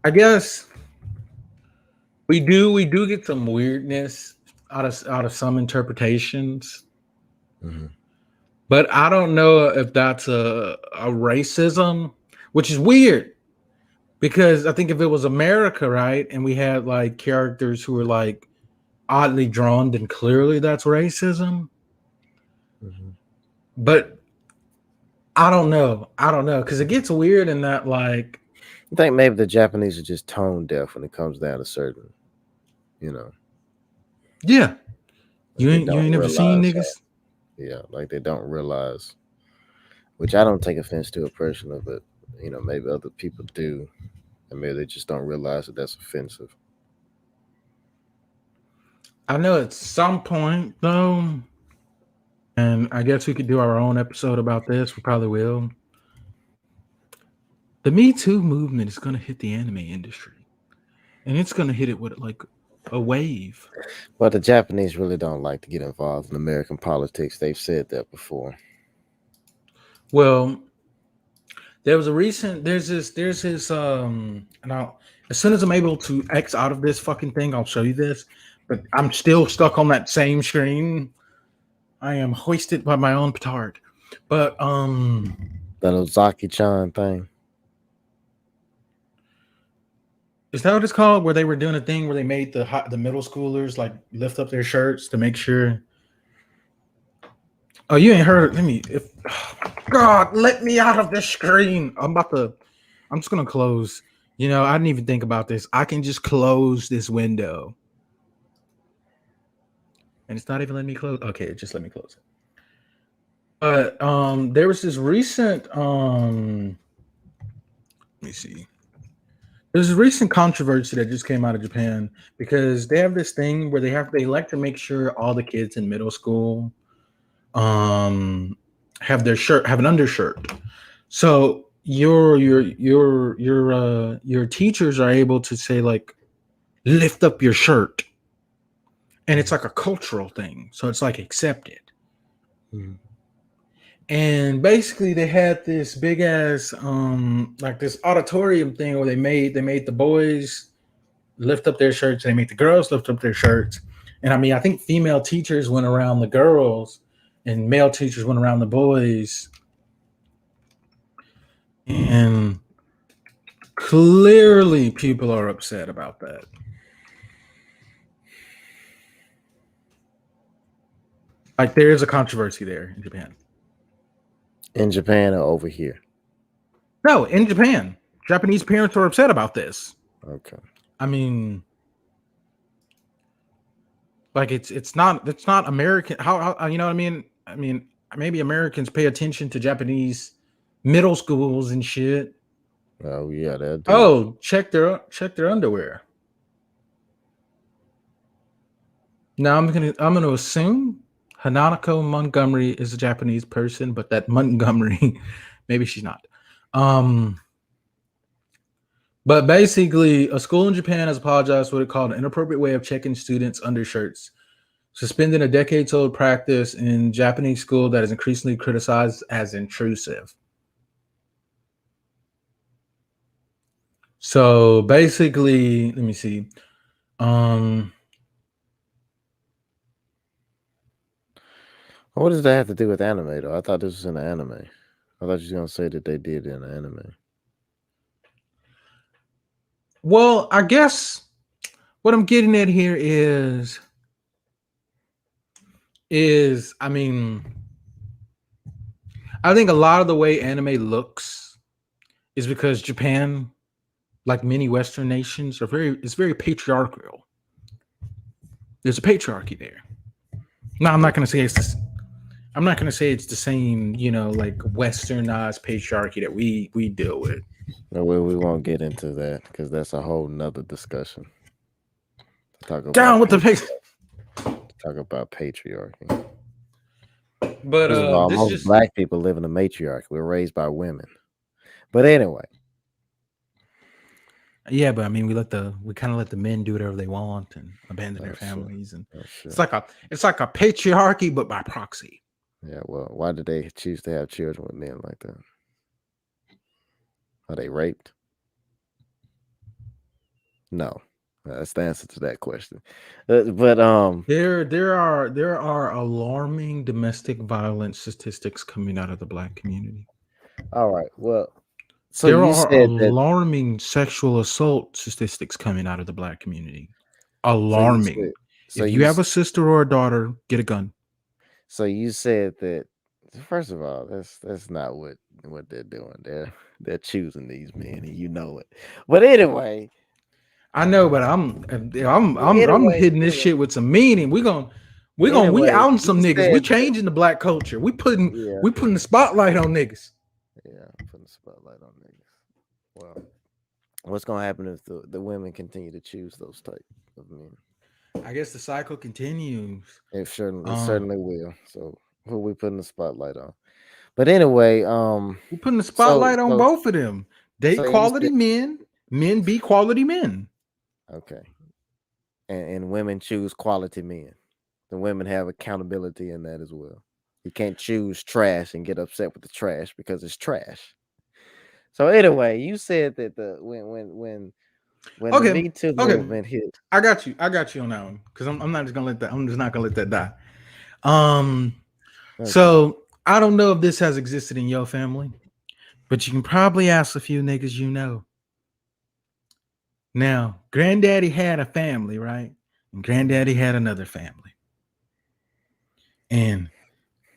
I guess we do get some weirdness out of some interpretations. Mm-hmm. But I don't know if that's a racism, which is weird. Because I think if it was America, right, and we had like characters who were like oddly drawn, then clearly that's racism. Mm-hmm. But I don't know because it gets weird in that like I think maybe the Japanese are just tone deaf when it comes down to certain, yeah. You they ain't don't never seen realize niggas. like they don't realize, which I don't take offense to it personally, but maybe other people do, and maybe they just don't realize that that's offensive. I know at some point though, and I guess we could do our own episode about this. We probably will. The Me Too movement is going to hit the anime industry, and it's going to hit it with like a wave. But the Japanese really don't like to get involved in American politics. They've said that before. Well, there's this and as soon as I'm able to X out of this fucking thing, I'll show you this. But I'm still stuck on that same screen. I am hoisted by my own petard. But that Ozaki-chan thing. Is that what it's called? Where they were doing a thing where they made the middle schoolers like lift up their shirts to make sure. Oh, you ain't heard. God, let me out of this screen. I'm just gonna close. I didn't even think about this. I can just close this window. And it's not even letting me close. Okay, just let me close it. But there was this recent let me see. There's a recent controversy that just came out of Japan because they have this thing where they like to make sure all the kids in middle school have an undershirt. So your teachers are able to say like lift up your shirt. And it's like a cultural thing. So it's like accepted. Mm-hmm. And basically they had this big ass like this auditorium thing where they made the boys lift up their shirts and they made the girls lift up their shirts. And I mean, I think female teachers went around the girls and male teachers went around the boys. And clearly people are upset about that. Like there is a controversy there in Japan. In Japan or over here? No, in Japan. Japanese parents are upset about this. Okay. I mean, like it's not American. How you know what I mean? I mean, maybe Americans pay attention to Japanese middle schools and shit. Oh yeah, they'll do it. Oh, check their underwear. Now I'm gonna assume Hanako Montgomery is a Japanese person, but that Montgomery, maybe she's not. Um, but basically, a school in Japan has apologized for what it called an inappropriate way of checking students' undershirts, suspending a decades-old practice in Japanese school that is increasingly criticized as intrusive. So basically, let me see. Um, What does that have to do with anime though? I thought this was in the anime. I thought you were gonna say that they did it in the anime. well, I guess what I'm getting at here is I mean, I think a lot of the way anime looks is because Japan, like many Western nations, it's very patriarchal. There's a patriarchy there. Now, I'm not gonna say it's the same, like Westernized patriarchy that we deal with. No, we won't get into that because that's a whole nother discussion. Talk Down about with the talk about patriarchy. But First of all, this most just black people live in a matriarchy. We're raised by women. But anyway, yeah, but I mean we kind of let the men do whatever they want and abandon their oh sure, families, and oh sure. it's like a patriarchy but by proxy. Yeah, well, why did they choose to have children with men like that? Are they raped? No, that's the answer to that question. But There are alarming domestic violence statistics coming out of the black community. all right. Well, so There you are said that. alarming sexual assault statistics coming out of the black community. So you Alarming. said. So If you. you have a sister or a daughter, get a gun. So you said that. First of all, that's not what they're doing. They're choosing these men, and you know it. But anyway, I know, but I'm anyway, hitting this anyway, shit with some meaning. We anyway, outing you some niggas. We said that. changing the black culture. Yeah, We putting the spotlight on niggas. yeah. Putting the spotlight on niggas. Well, what's gonna happen if the women continue to choose those type of men? I guess the cycle continues. It Um, certainly will. So who we putting the spotlight on? But anyway, we're putting the so spotlight on so both of them. so Date you said quality men, men be quality men. okay, and women choose quality men. The women have accountability in that as well. You can't choose trash and get upset with the trash because it's trash. So anyway, you said that the when the Okay, Me Too okay. movement hit. I got you on that one because I'm not just gonna let that. I'm just not gonna let that die. Um, Okay. so I don't know if this has existed in your family, but you can probably ask a few niggas you know. Now, granddaddy had a family, right? And granddaddy had another family. And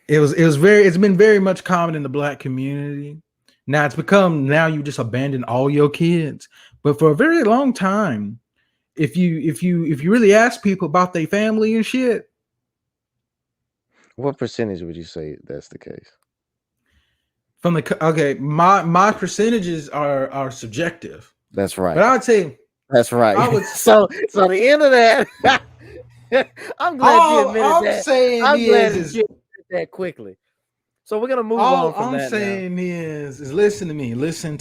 it's been very much common in the black community. Now it's become now you just abandon all your kids. But for a very long time, if you really ask people about their family and shit, What percentage would you say that's the case? okay, my percentages are subjective. That's But right. I would say That's right. I would So the end of that. I'm glad you all admitted I'm that. saying I'm glad that is you admitted that quickly. So we're gonna move all on from I'm that now. saying is listen to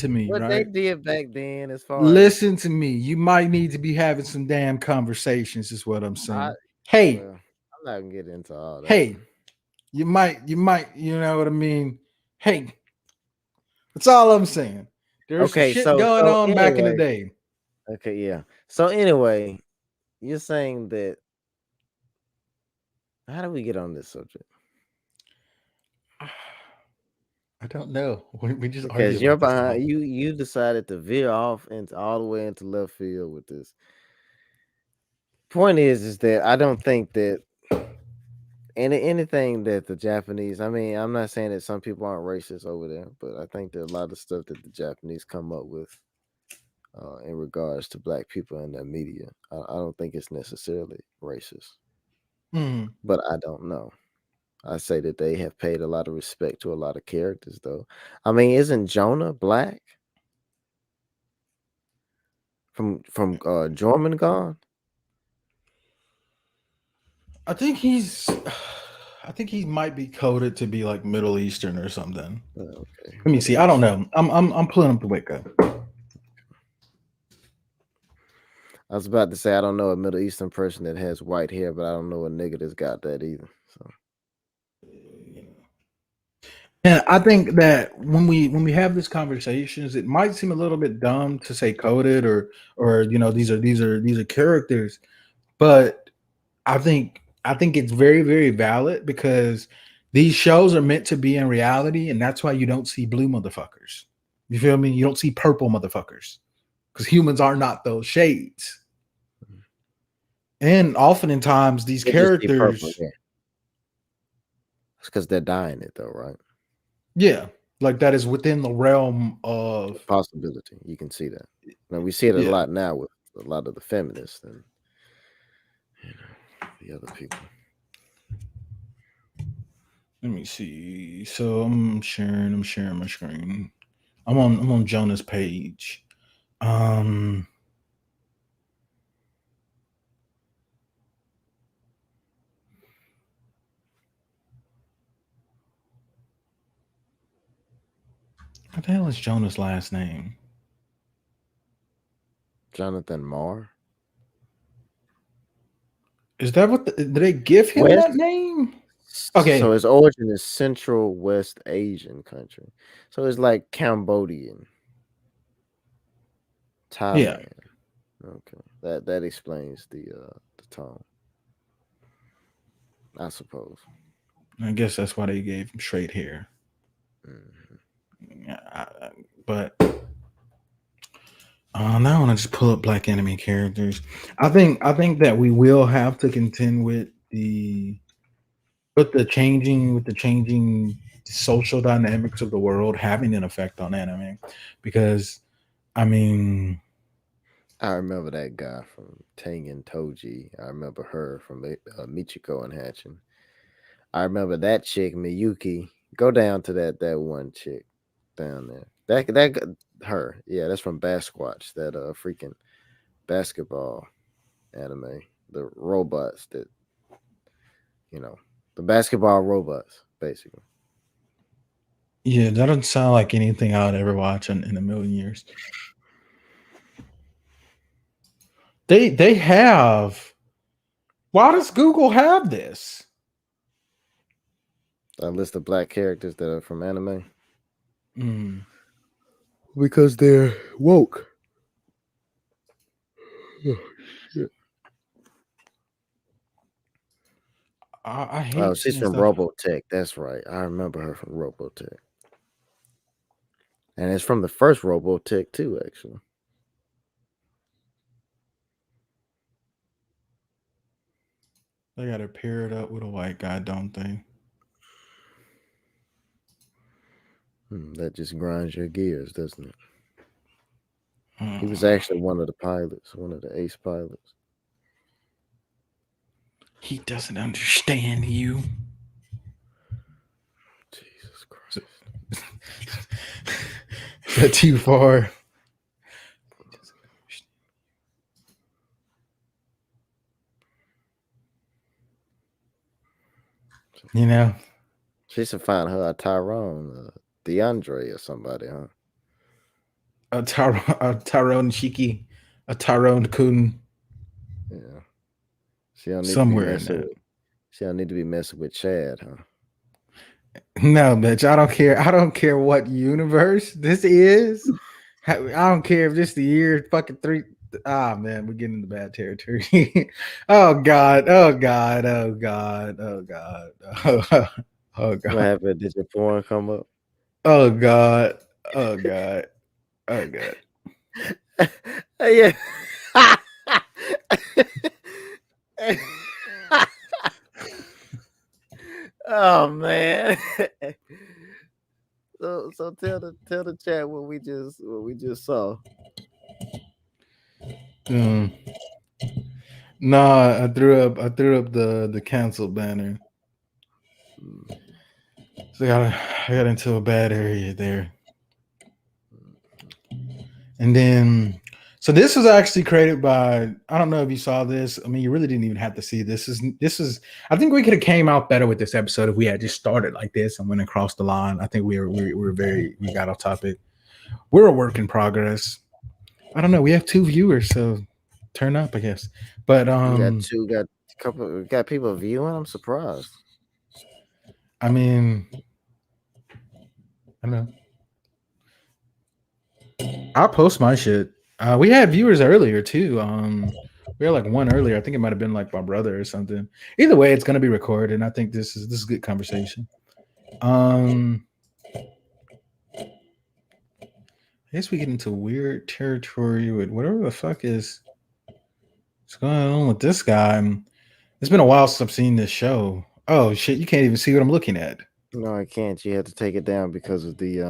me, What they right? did back then, as far as Listen to me. You might need to be having some damn conversations, is what I'm I, saying. Hey, well, I'm not gonna get into all that. hey, you know what I mean? Hey, that's all I'm saying. There's some Okay, shit so going so on back in the anyway, day. okay, yeah. So anyway, you're saying that. How do we get on this subject? I don't know. We just argue Because you're about this all. behind. You decided to veer off into all the way into left field with this. Point is that I don't think that anything that the Japanese. I mean, I'm not saying that some people aren't racist over there, but I think that a lot of stuff that the Japanese come up with in regards to black people in the media. I don't think it's necessarily racist, Mm. but I don't know. I say that they have paid a lot of respect to a lot of characters, though. I mean, isn't Jonah black from Jormungand? I think he's. I think he might be coded to be like Middle Eastern or something. Okay, Let me what see. I don't else? know. I'm pulling up the wake up. I was about to say I don't know a Middle Eastern person that has white hair, but I don't know a nigga that's got that either. So And I think that when we have these conversations, it might seem a little bit dumb to say coded or these are characters, but I think it's very very valid because these shows are meant to be in reality, and that's why you don't see blue motherfuckers. You feel me? You don't see purple motherfuckers because humans are not those shades. And oftentimes these they just see purple. characters, Yeah, it's because they're dying it though, right? yeah, like that is within the realm A of possibility. You can see that. Now we see it a yeah. lot now with a lot of the feminists and the other people. Let me see. So I'm sharing my screen. I'm on Jonah's page. Um what the hell is Jonah's last name? Jonathan Marr. Is that what did they give him that West. name? So Okay. his origin is Central West Asian country. So it's like Cambodian, Yeah. Thailand. Okay, that explains the tone, I suppose. I guess that's why they gave him straight hair. Mhm. Yeah, but now I want to just pull up Black Enemy characters. I think that we will have to contend with the changing social dynamics of the world having an effect on anime, because I mean, I remember that guy from Tengen Toji. I remember her from Michiko and Hatchin. I remember that chick Miyuki. Go down to that one chick down there. Her. Yeah, that's from Basquatch. That freaking basketball anime. The robots that you know, the basketball robots basically. yeah, that doesn't sound like anything I would ever watch in a million years. They have. Why does Google have this? A list of black characters that are from anime Mm, because they're woke. Oh, shit. I Oh, hate she's seeing from stuff. Robotech. That's right. I remember her from Robotech. And it's from the first Robotech too, actually. They got to pair it up with a white guy, don't they? That just grinds your gears, doesn't it? He was Mm. actually one of the pilots, one of the ace pilots. He doesn't understand you. Jesus Is Christ. that too far? You know, She should find her a Tyrone, DeAndre or somebody, huh? A Tyrone Shiki, a Tyrone Kun, Yeah. She don't need to be somewhere in messing that. with she don't need to be messing with Chad, huh? No, bitch, I don't care. I don't care what universe this is. I don't care if this the year fucking three. Ah, man, we're getting into bad territory. Oh God! Oh God! Oh God! Oh God! Oh, oh What God! happened? Did your porn come up? Oh God! Oh God! Oh God! Yeah. Oh man. So tell the chat what we just saw. Mm. Nah, I threw up the cancel banner. Mm, So I got into a bad area there. And then so this was actually created by, I don't know if you saw this. I mean, you really didn't even have to see this. This is I think we could have came out better with this episode if we had just started like this and went across the line. I think we got off topic. We're a work in progress. I don't know. We have 2 viewers, so turn up, I guess. But we got two, got a couple, we got people viewing. I'm surprised. I mean, I don't know. I'll post my shit. We had viewers earlier too. We had like one earlier. I think it might have been like my brother or something. Either way, it's gonna be recorded. And I think this is good conversation. I guess we get into weird territory with whatever the fuck is what's going on with this guy. It's been a while since I've seen this show. Oh shit, you can't even see what I'm looking at. No, I can't. You had to take it down because of the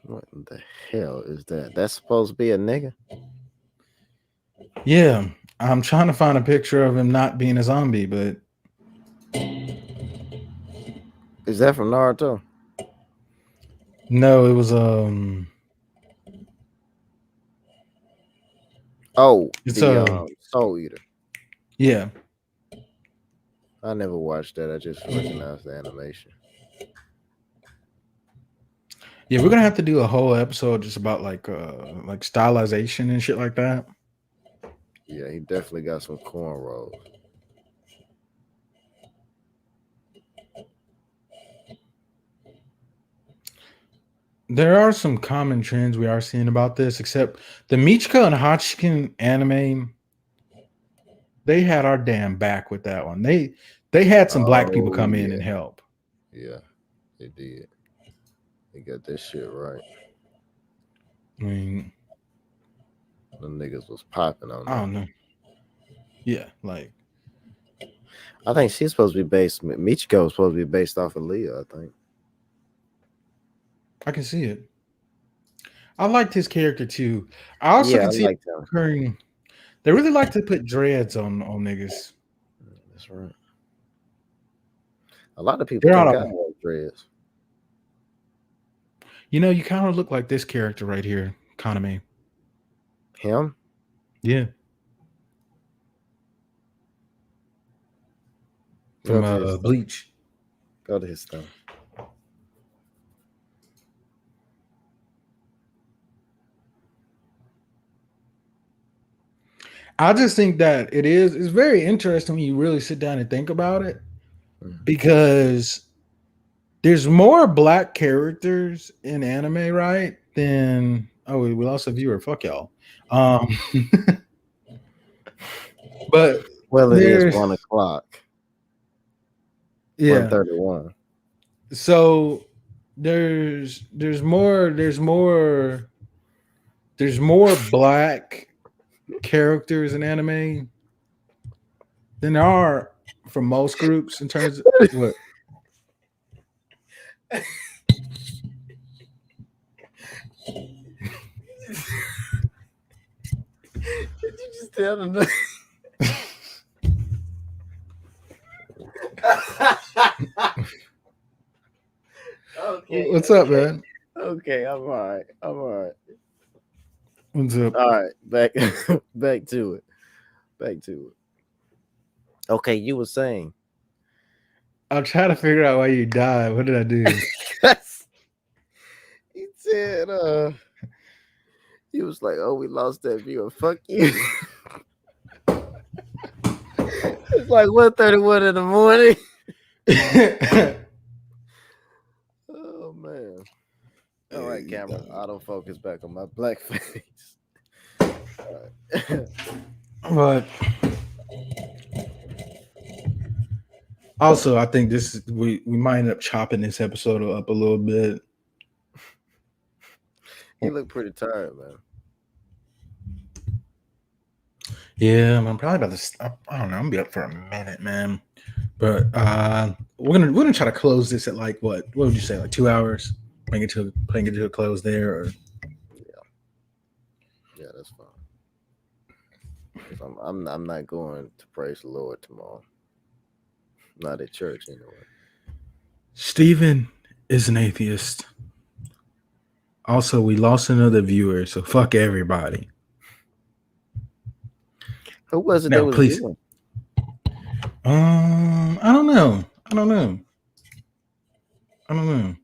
What the hell is that? That's supposed to be a nigga. Yeah, I'm trying to find a picture of him not being a zombie, but Is that from Naruto? no, it was Oh, it's the Soul Eater. yeah. I never watched that. I just recognized the animation. Yeah, we're gonna have to do a whole episode just about like stylization and shit like that. Yeah, he definitely got some cornrows. There are some common trends we are seeing about this, except the Michiko and Hachiken anime, they had our damn back with that one. They had some black people Oh come in yeah, and help. yeah, they did. They got this shit right. I mean, The niggas was popping on I that. don't know. Yeah, like I think she's supposed to be based. Michiko is supposed to be based off of Leah. I think. I can see it. I liked his character too. I also Yeah, I can see it like that. occurring. They really like to put dreads on niggas. That's right. A lot of people They're think out I of, have dreads. you kind of look like this character right here, Kaname. Him? Yeah, Go from to his thing. Bleach. Go to his thing. I just think that it's very interesting when you really sit down and think about it because there's more black characters in anime, right? Than we lost a viewer. Fuck y'all. Um, but Well, it is there's 1 o'clock. yeah. 1:31. So there's more black characters in anime than there are for most groups in terms of what. Did you just tell them? Okay. What's up, man? Okay, I'm all right. I'm all right. What's up? All right, back back to it. Back to it. Okay, you were saying. I'm trying to figure out why you died. What did I do? He said, he was like, "Oh, we lost that viewer. Fuck you." It's like 1:31 in the morning. Oh man. All right, camera. Autofocus back on my black face. All right. But also, I think we might end up chopping this episode up a little bit. He looked pretty tired, man. Yeah, I'm probably about to. I don't know. I'm gonna be up for a minute, man. But we're gonna try to close this at like what? What would you say? Like 2 hours? Bring it to a close there, or because I'm not going to praise the Lord tomorrow. Not at church anyway. Steven is an atheist. Also, we lost another viewer, so fuck everybody. Who was it that Now, was please. viewing? I don't know. I don't know. I don't know.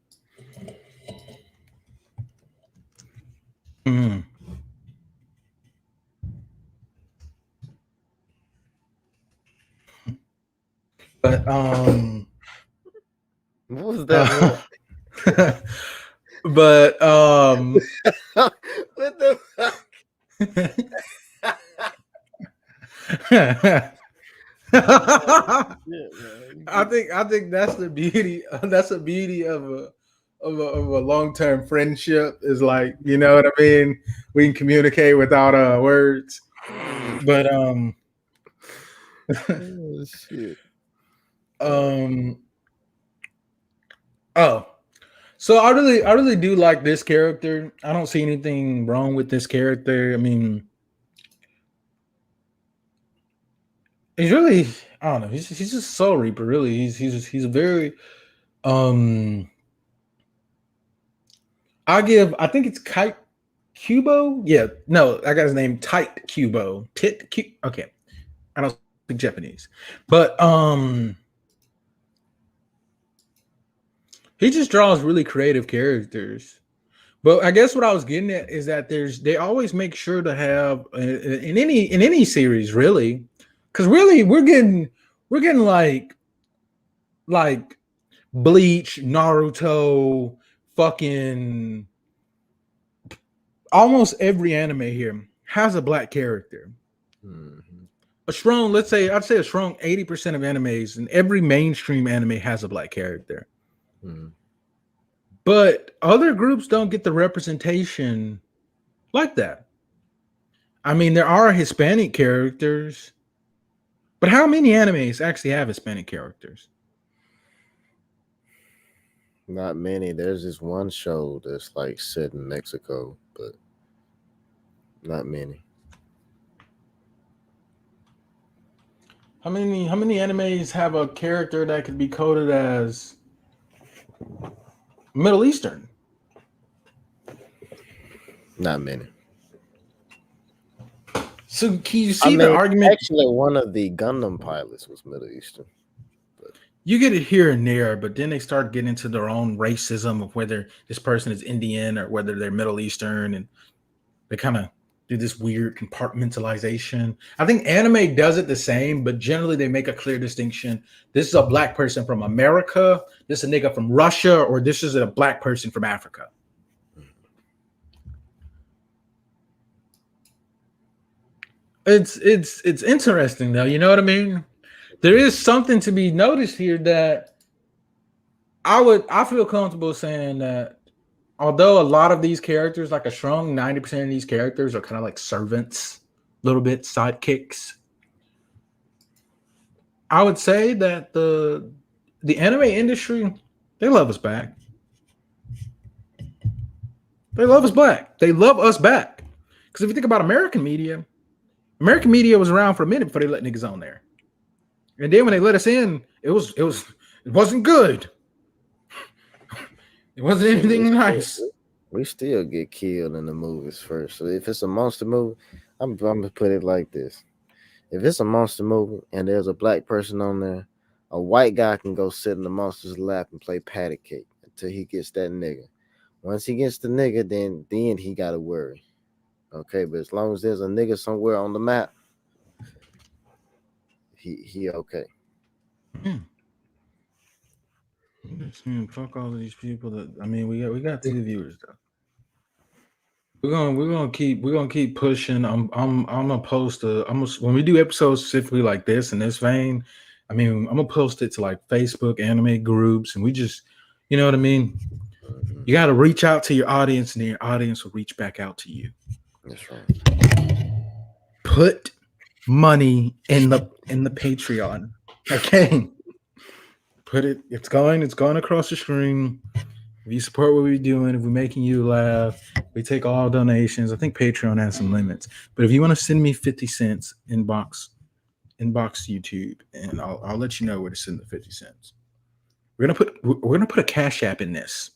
Mm. But What was that? but What the fuck? I think that's the beauty. That's the beauty of a long term friendship is like, you know what I mean. We can communicate without words, but Oh, shit. um oh, so I really do like this character. I don't see anything wrong with this character. I mean, he's really, I don't know. He's just Soul Reaper. Really, he's a very um. I think it's Kite Kubo. Yeah, no, I got his name Tight Kubo. Okay, I don't speak Japanese, but he just draws really creative characters. But I guess what I was getting at is that they always make sure to have in any series really, because really we're getting like Bleach, Naruto, fucking almost every anime here has a black character. Mm-hmm. A strong, I'd say a strong 80% of animes and every mainstream anime has a black character. Mm-hmm. But other groups don't get the representation like that. I mean, there are Hispanic characters, but how many animes actually have Hispanic characters? Not many. There's this one show that's like set in Mexico, but not many. How many animes have a character that could be coded as Middle Eastern? Not many. So can you see the argument? Actually, one of the Gundam pilots was Middle Eastern. You get it here and there, but then they start getting into their own racism of whether this person is Indian or whether they're Middle Eastern, and they kind of do this weird compartmentalization. I think anime does it the same, but generally they make a clear distinction. This is a black person from America, this is a nigga from Russia, or this is a black person from Africa. It's interesting though, you know what I mean? There is something to be noticed here that I feel comfortable saying that although a lot of these characters, like a strong 90% of these characters are kind of like servants, a little bit sidekicks. I would say that the anime industry, they love us back. They love us back. They love us back. Because if you think about American media was around for a minute before they let niggas on there. And then when they let us in, it wasn't good. It wasn't anything nice. We still get killed in the movies first. So if it's a monster movie, I'm gonna put it like this: if it's a monster movie and there's a black person on there, a white guy can go sit in the monster's lap and play patty cake until he gets that nigga. Once he gets the nigga, then he gotta worry. Okay, but as long as there's a nigga somewhere on the map, he okay. Fuck all of these people. I mean, we got 2 viewers though. We're gonna keep pushing. I'm gonna post when we do episodes specifically like this in this vein. I mean, I'm gonna post it to like Facebook anime groups, and we just, you know what I mean. You got to reach out to your audience, and your audience will reach back out to you. That's right. Put money in the Patreon. Okay. Put it. It's going across the screen. If you support what we're doing, if we're making you laugh, we take all donations. I think Patreon has some limits, but if you want to send me 50 cents, inbox YouTube, and I'll let you know where to send the 50 cents. We're gonna put a cash app in this.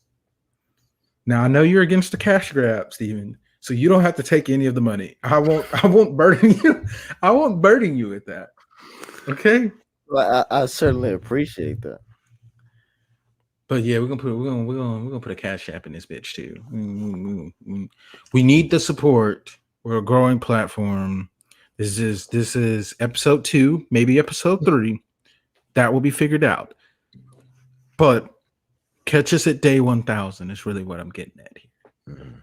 Now I know you're against the cash grab, Steven, so you don't have to take any of the money. I won't burden you. I won't burden you with that. Okay. Well, I certainly appreciate that. But yeah, we're gonna put a cash app in this bitch too. We need the support. We're a growing platform. This is episode 2, maybe episode 3. That will be figured out. But catch us at day 1,000 is really what I'm getting at here. Mhm.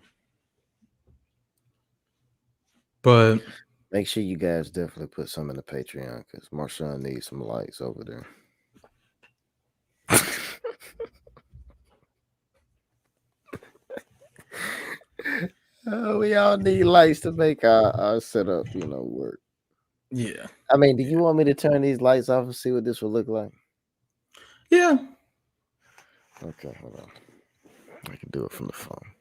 But Make sure you guys definitely put some in the Patreon because Marshawn needs some likes over there. We all need lights to make our setup, work. yeah, I mean, do you want me to turn these lights off and see what this will look like? yeah. Okay, hold on. I can do it from the phone.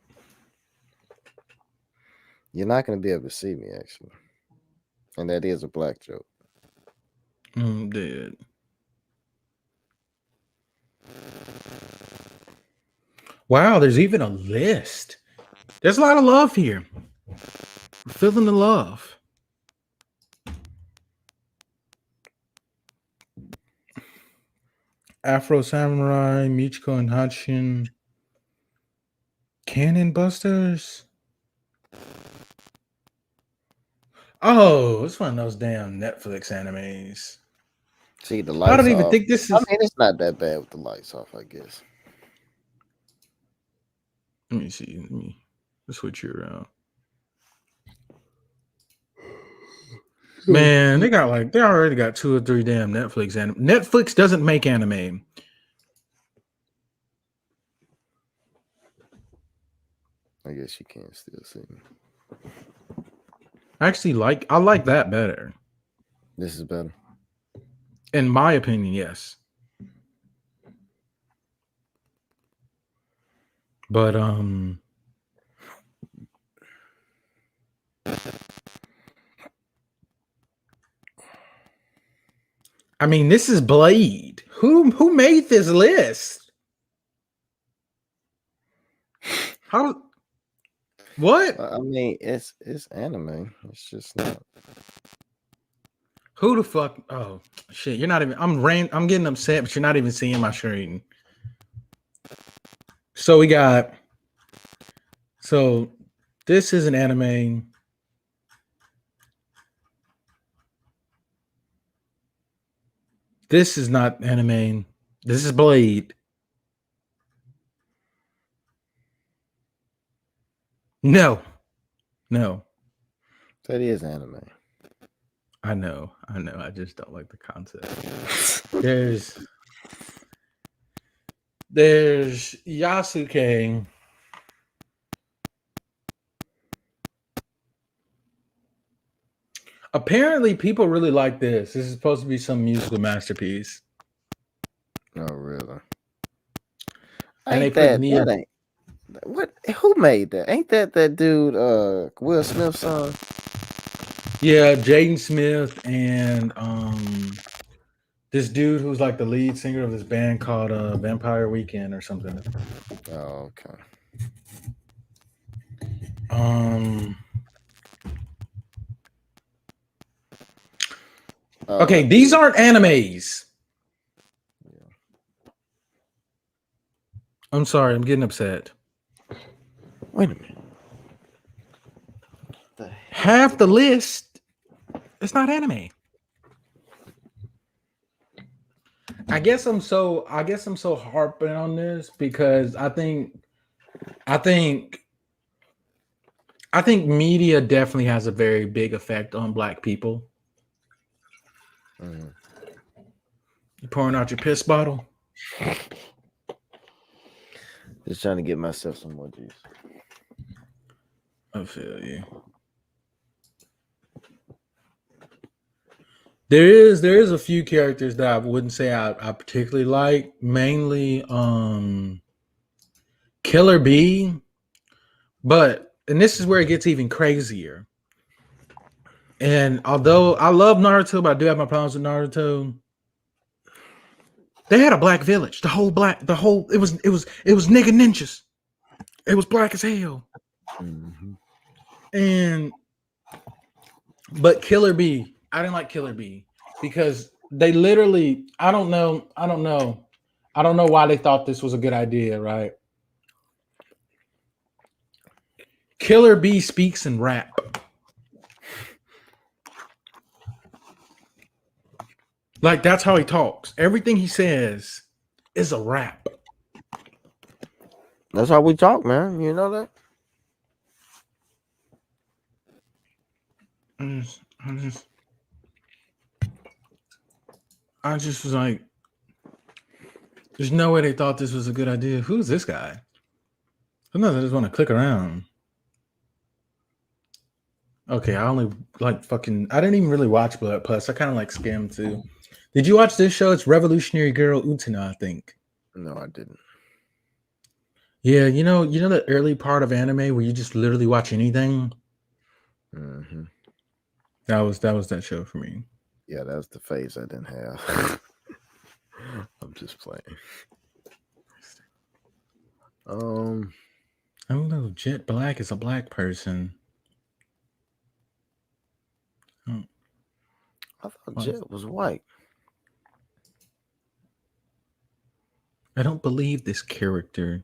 You're not going to be able to see me, actually. And that is a black joke. Dead. Wow, there's even a list. There's a lot of love here. We're feeling the love. Afro Samurai, Michiko and Hachin, Cannon Busters. Oh, it's one of those damn Netflix animes. See, the lights I don't even off. think this is. I mean, it's not that bad with the lights off, I guess. Let me see. Let me switch you around. Man, they already got 2 or 3 damn Netflix anime. Netflix doesn't make anime. I guess you can't still see me. Actually, I like that better. This is better. In my opinion, yes. But I mean, this is Blade. Who made this list? How? What? I mean, it's anime. It's just not. Who the fuck? Oh shit! You're not even. I'm getting upset, but you're not even seeing my screen. So we got. So this is an anime. This is not anime. This is Blade. No. That is anime. I know. I just don't like the concept. There's Yasuke. Apparently, people really like this. This is supposed to be some musical masterpiece. Oh, really? And Ain't they put that ain't what? Who made that? Ain't that dude? Will Smith's son? Yeah, Jaden Smith and this dude who's like the lead singer of this band called Vampire Weekend or something. Oh, okay. Okay, these aren't animes. Yeah. I'm sorry, I'm getting upset. Wait a minute. Half the list, it's not anime. I guess I'm so harping on this because I think media definitely has a very big effect on Black people. Mm-hmm. You pouring out your piss bottle? Just trying to get myself some more juice. I feel you. There is a few characters that I wouldn't say I particularly like. Mainly, Killer Bee, and this is where it gets even crazier. And although I love Naruto, but I do have my problems with Naruto. They had a black village. It was nigga ninjas. It was black as hell. Mm-hmm. But Killer Bee, I didn't like Killer Bee because they literally, I don't know why they thought this was a good idea, right? Killer Bee speaks in rap. Like that's how he talks. Everything he says is a rap. That's how we talk, man. You know that? I just was like, there's no way they thought this was a good idea. Who's this guy? Sometimes I just want to click around. Okay, I only like fucking. I didn't even really watch Blood Plus. I kind of like skimmed too. Did you watch this show? It's Revolutionary Girl Utena, I think. No, I didn't. Yeah, you know the early part of anime where you just literally watch anything. Mm-hmm. That was that show for me. Yeah, that's the phase I didn't have. I'm just playing. I don't know. Jet Black is a black person. I thought Jet was white. I don't believe this character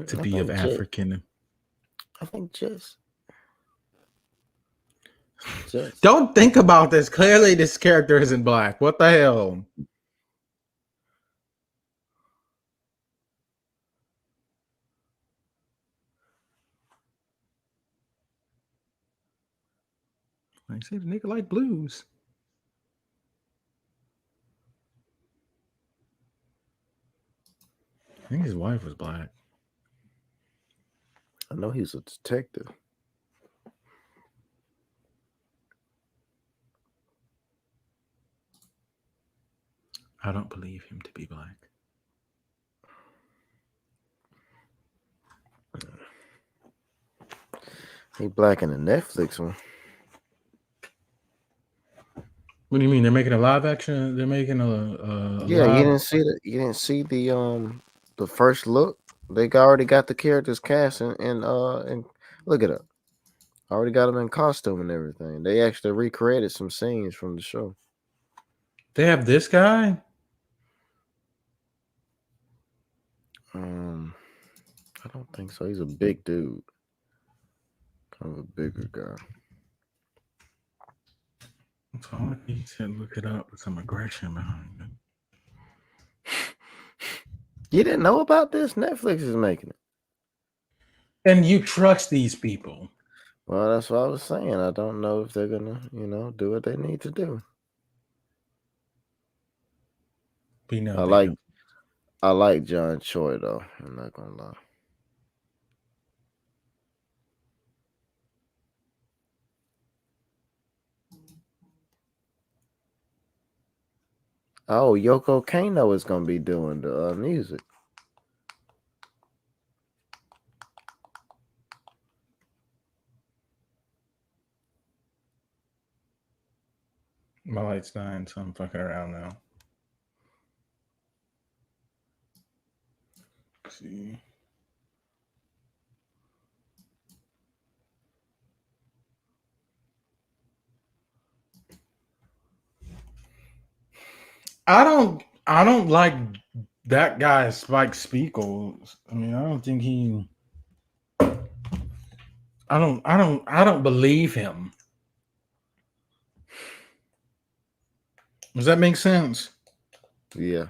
to be of African. I think Jet. Don't think about this. Clearly, this character isn't black. What the hell? Like I said, the nigga like blues. I think his wife was black. I know he's a detective. I don't believe him to be black. He black in the Netflix one. What do you mean? They're making a live action? They're making a Yeah, live... you didn't see that. You didn't see the first look. They already got the characters cast and look it up. Already got them in costume and everything. They actually recreated some scenes from the show. They have this guy? I don't think so. He's a big dude. Kind of a bigger guy. So I need to look it up with some aggression behind it. You didn't know about this? Netflix is making it. And you trust these people? Well, that's what I was saying. I don't know if they're gonna, do what they need to do. We know I like John Choi though. I'm not gonna lie. Oh, Yoko Kano is gonna be doing the music. My light's dying, so I'm fucking around now. Let's see. I don't like that guy, Spike Spiegel. I mean, I don't think he. I don't believe him. Does that make sense? Yeah.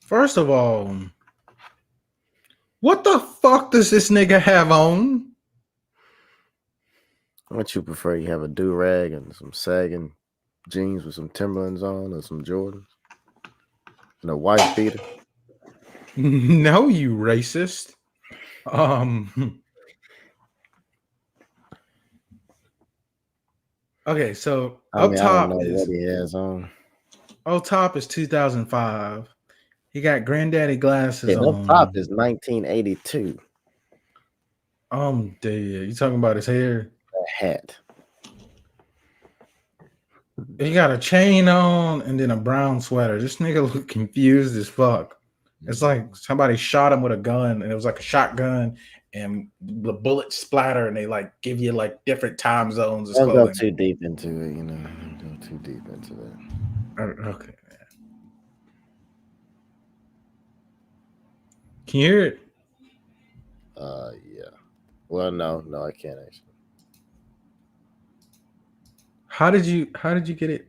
First of all, what the fuck does this nigga have on? What you prefer? You have a do rag and some sagging jeans with some Timberlands on or some Jordans and a wife beater. No, you racist. Okay, so I up mean, I don't top know what is he has on. up top is 2005. He got granddaddy glasses Yeah, up top on. is 1982. Dead. You talking about his hair? That hat. He got a chain on and then a brown sweater. This nigga look confused as fuck. It's like somebody shot him with a gun and it was like a shotgun and the bullets splatter and they like give you like different time zones as Don't go clothing. too deep into it, you know. Don't go too deep into that. Okay. Can you hear it? Yeah. Well, no, I can't actually. How did you get it?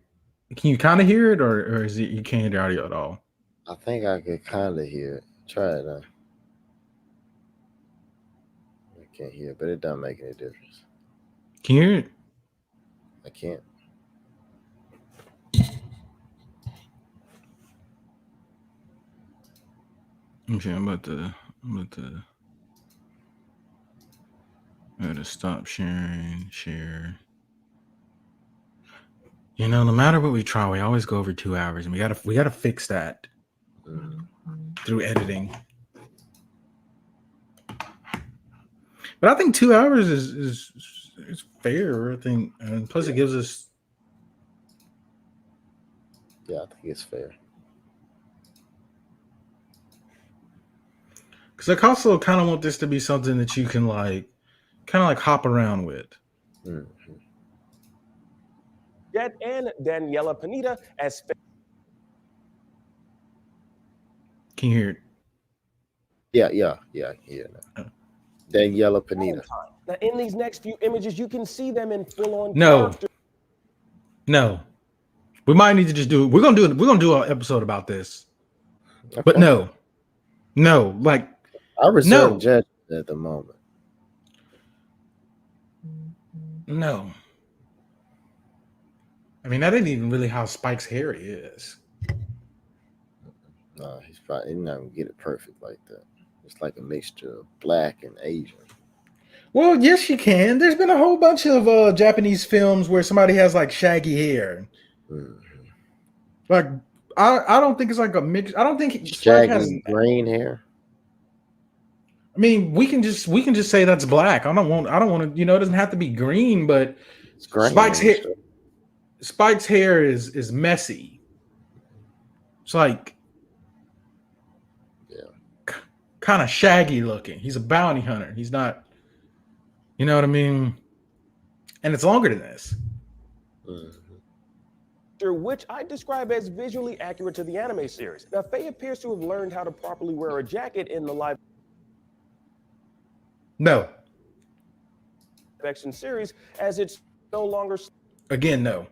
Can you kind of hear it or is it you can't hear the audio at all? I think I could kind of hear it. Try it now. I can't hear it, but it doesn't make any difference. Can you hear it? I can't. Okay, I'm about to stop sharing, share. You know, no matter what we try, we always go over 2 hours, and we gotta fix that through editing. But I think 2 hours is fair. I think, and plus it gives us. Yeah, I think it's fair. Because I also kind of want this to be something that you can like, kind of like hop around with. Mm-hmm. Jet and Daniela Pineda as. Can you hear it? Yeah, I can hear it now. Daniela Pineda. Now, in these next few images, you can see them in full-on character. No. We might need to just do it. We're gonna do an episode about this. Okay. But no, like I reserve judgment at the moment. No. I mean, that ain't even really how Spike's hair is. No, he's not gonna get it perfect like that. It's like a mixture of black and Asian. Well, yes, you can. There's been a whole bunch of Japanese films where somebody has like shaggy hair. Mm-hmm. Like, I don't think it's like a mix. I don't think Spike has green hair. I mean, we can just say that's black. I don't want to. You know, it doesn't have to be green, but it's green. Spike's hair is messy. It's like, kind of shaggy looking. He's a bounty hunter. He's not. You know what I mean? And it's longer than this. Which I describe as visually accurate to the anime series. Now, Faye appears to have learned how to properly wear a jacket in the live action series, as it's no longer no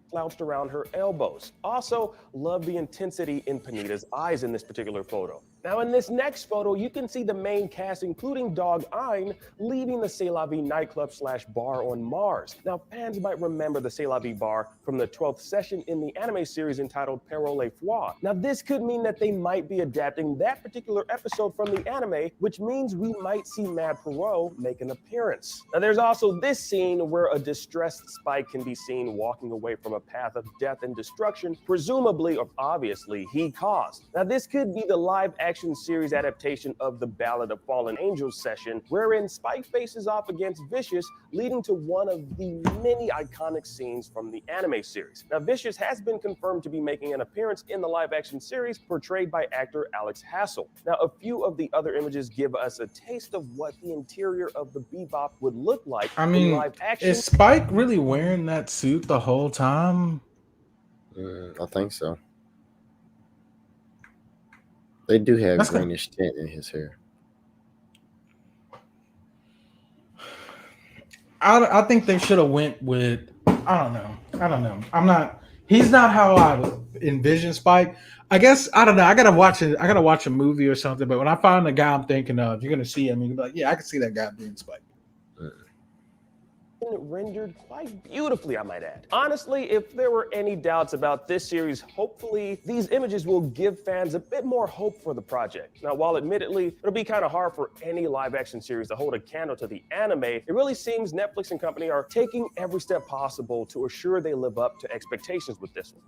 slouched around her elbows. Also, love the intensity in Pineda's eyes in this particular photo. Now, in this next photo, you can see the main cast, including Dog Ein, leaving the C'est La Vie nightclub / bar on Mars. Now, fans might remember the C'est La Vie bar from the 12th session in the anime series entitled Parole Foi. Now, this could mean that they might be adapting that particular episode from the anime, which means we might see Mad Perot make an appearance. Now, there's also this scene where a distressed Spike can be seen walking away from a path of death and destruction, presumably or obviously he caused. Now, this could be the live action series adaptation of the Ballad of Fallen Angels session, wherein Spike faces off against Vicious, leading to one of the many iconic scenes from the anime series. Now, Vicious has been confirmed to be making an appearance in the live action series, portrayed by actor Alex Hassel. Now, a few of the other images give us a taste of what the interior of the Bebop would look like in live action. Is Spike really wearing that suit the whole time? I think so. They do have greenish tint in his hair. I think they should have went with. I don't know. I'm not. He's not how I envision Spike. I guess I don't know. I gotta watch it. I gotta watch a movie or something. But when I find the guy I'm thinking of, you're gonna see him. You're gonna be like, yeah, I can see that guy being Spike. Rendered quite beautifully, I might add. Honestly, if there were any doubts about this series, hopefully these images will give fans a bit more hope for the project. Now, while admittedly it'll be kind of hard for any live action series to hold a candle to the anime, it really seems Netflix and company are taking every step possible to assure they live up to expectations with this one.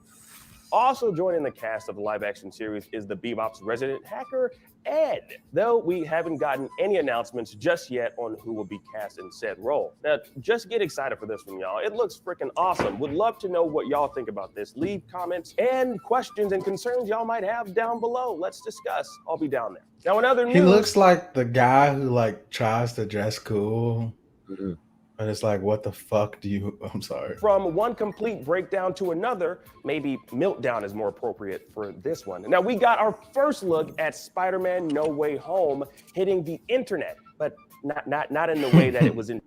Also joining the cast of the live action series is the Bebop's resident hacker, Ed, though we haven't gotten any announcements just yet on who will be cast in said role. Now, just get excited for this one, y'all. It looks freaking awesome. Would love to know what y'all think about this. Leave comments and questions and concerns y'all might have down below. Let's discuss. I'll be down there. Now, in other news, He looks like the guy who like tries to dress cool. Mm-hmm. But it's like, what the fuck do you? I'm sorry. from one complete breakdown to another, maybe meltdown is more appropriate for this one. Now, we got our first look at Spider-Man No Way Home hitting the internet, but not in the way that it was in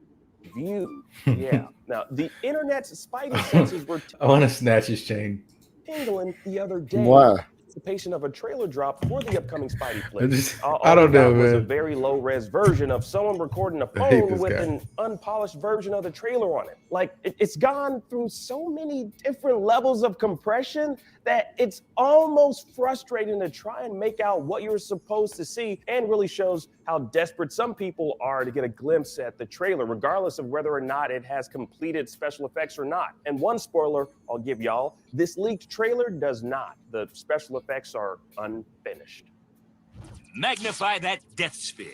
view. Yeah. Now, the internet's Spidey senses were I want to snatch his chain. tingling the other day. Why? Anticipation of a trailer drop for the upcoming Spidey flick. I don't know, It was a man. very low-res version of someone recording a I hate phone this with guy. an unpolished version of the trailer on it. Like, it's gone through so many different levels of compression that it's almost frustrating to try and make out what you're supposed to see, and really shows how desperate some people are to get a glimpse at the trailer, regardless of whether or not it has completed special effects or not. And one spoiler I'll give y'all, this leaked trailer does not. The special effects are unfinished. Magnify that death sphere.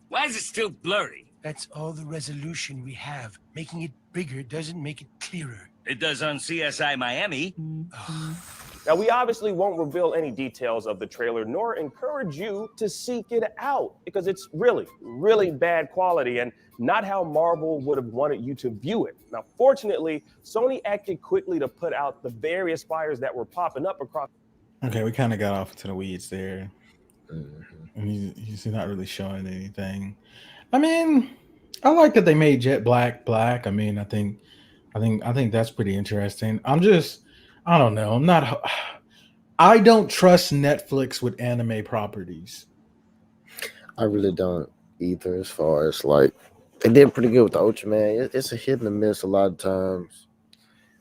Why is it still blurry? That's all the resolution we have. Making it bigger doesn't make it clearer. It does on CSI Miami. Now, we obviously won't reveal any details of the trailer, nor encourage you to seek it out, because it's really, really bad quality and not how Marvel would have wanted you to view it. Now, fortunately, Sony acted quickly to put out the various fires that were popping up across. Okay, we kind of got off into the weeds there. Mm-hmm. And he's not really showing anything. I mean, I like that they made Jet Black black. I mean, I think that's pretty interesting. I don't know. I don't trust Netflix with anime properties. I really don't either. As far as like, they did pretty good with the Ultraman. It's a hit and a miss a lot of times.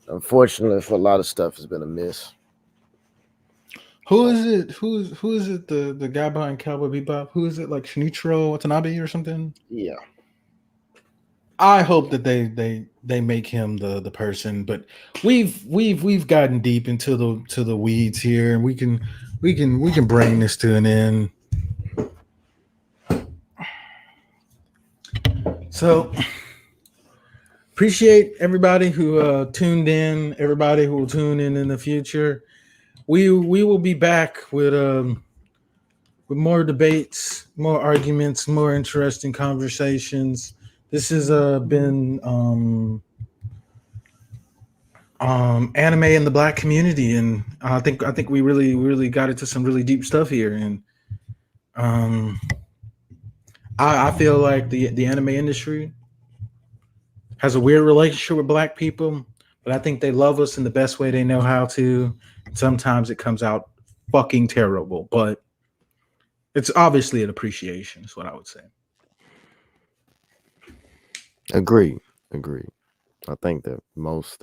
Unfortunately, for a lot of stuff, it's been a miss. Who is it? Who is it? The guy behind Cowboy Bebop? Who is it? Like Shinichiro Watanabe or something? Yeah. I hope that they make him the person, but we've gotten deep into the weeds here, and we can bring this to an end. So appreciate everybody who tuned in, everybody who will tune in the future. We will be back with more debates, more arguments, more interesting conversations. This has been anime in the Black community, and I think we really got into some really deep stuff here, and I feel like the anime industry has a weird relationship with Black people, but I think they love us in the best way they know how to. Sometimes it comes out fucking terrible, but it's obviously an appreciation, is what I would say. Agreed. I think that most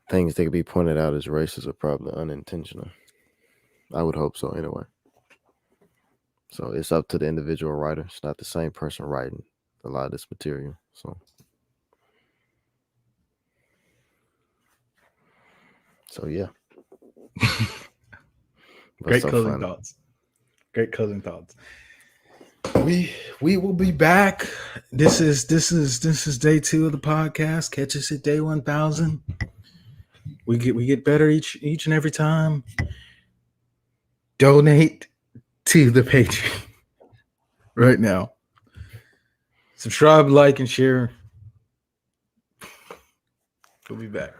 things that could be pointed out as racist are probably unintentional. I would hope so anyway. So it's up to the individual writer. It's not the same person writing a lot of this material. So yeah. Great closing thoughts. Great closing thoughts. We will be back. This is day 2 of the podcast. Catch us at day 1000. We get better each and every time. Donate to the Patreon right now. Subscribe, like, and share. We'll be back.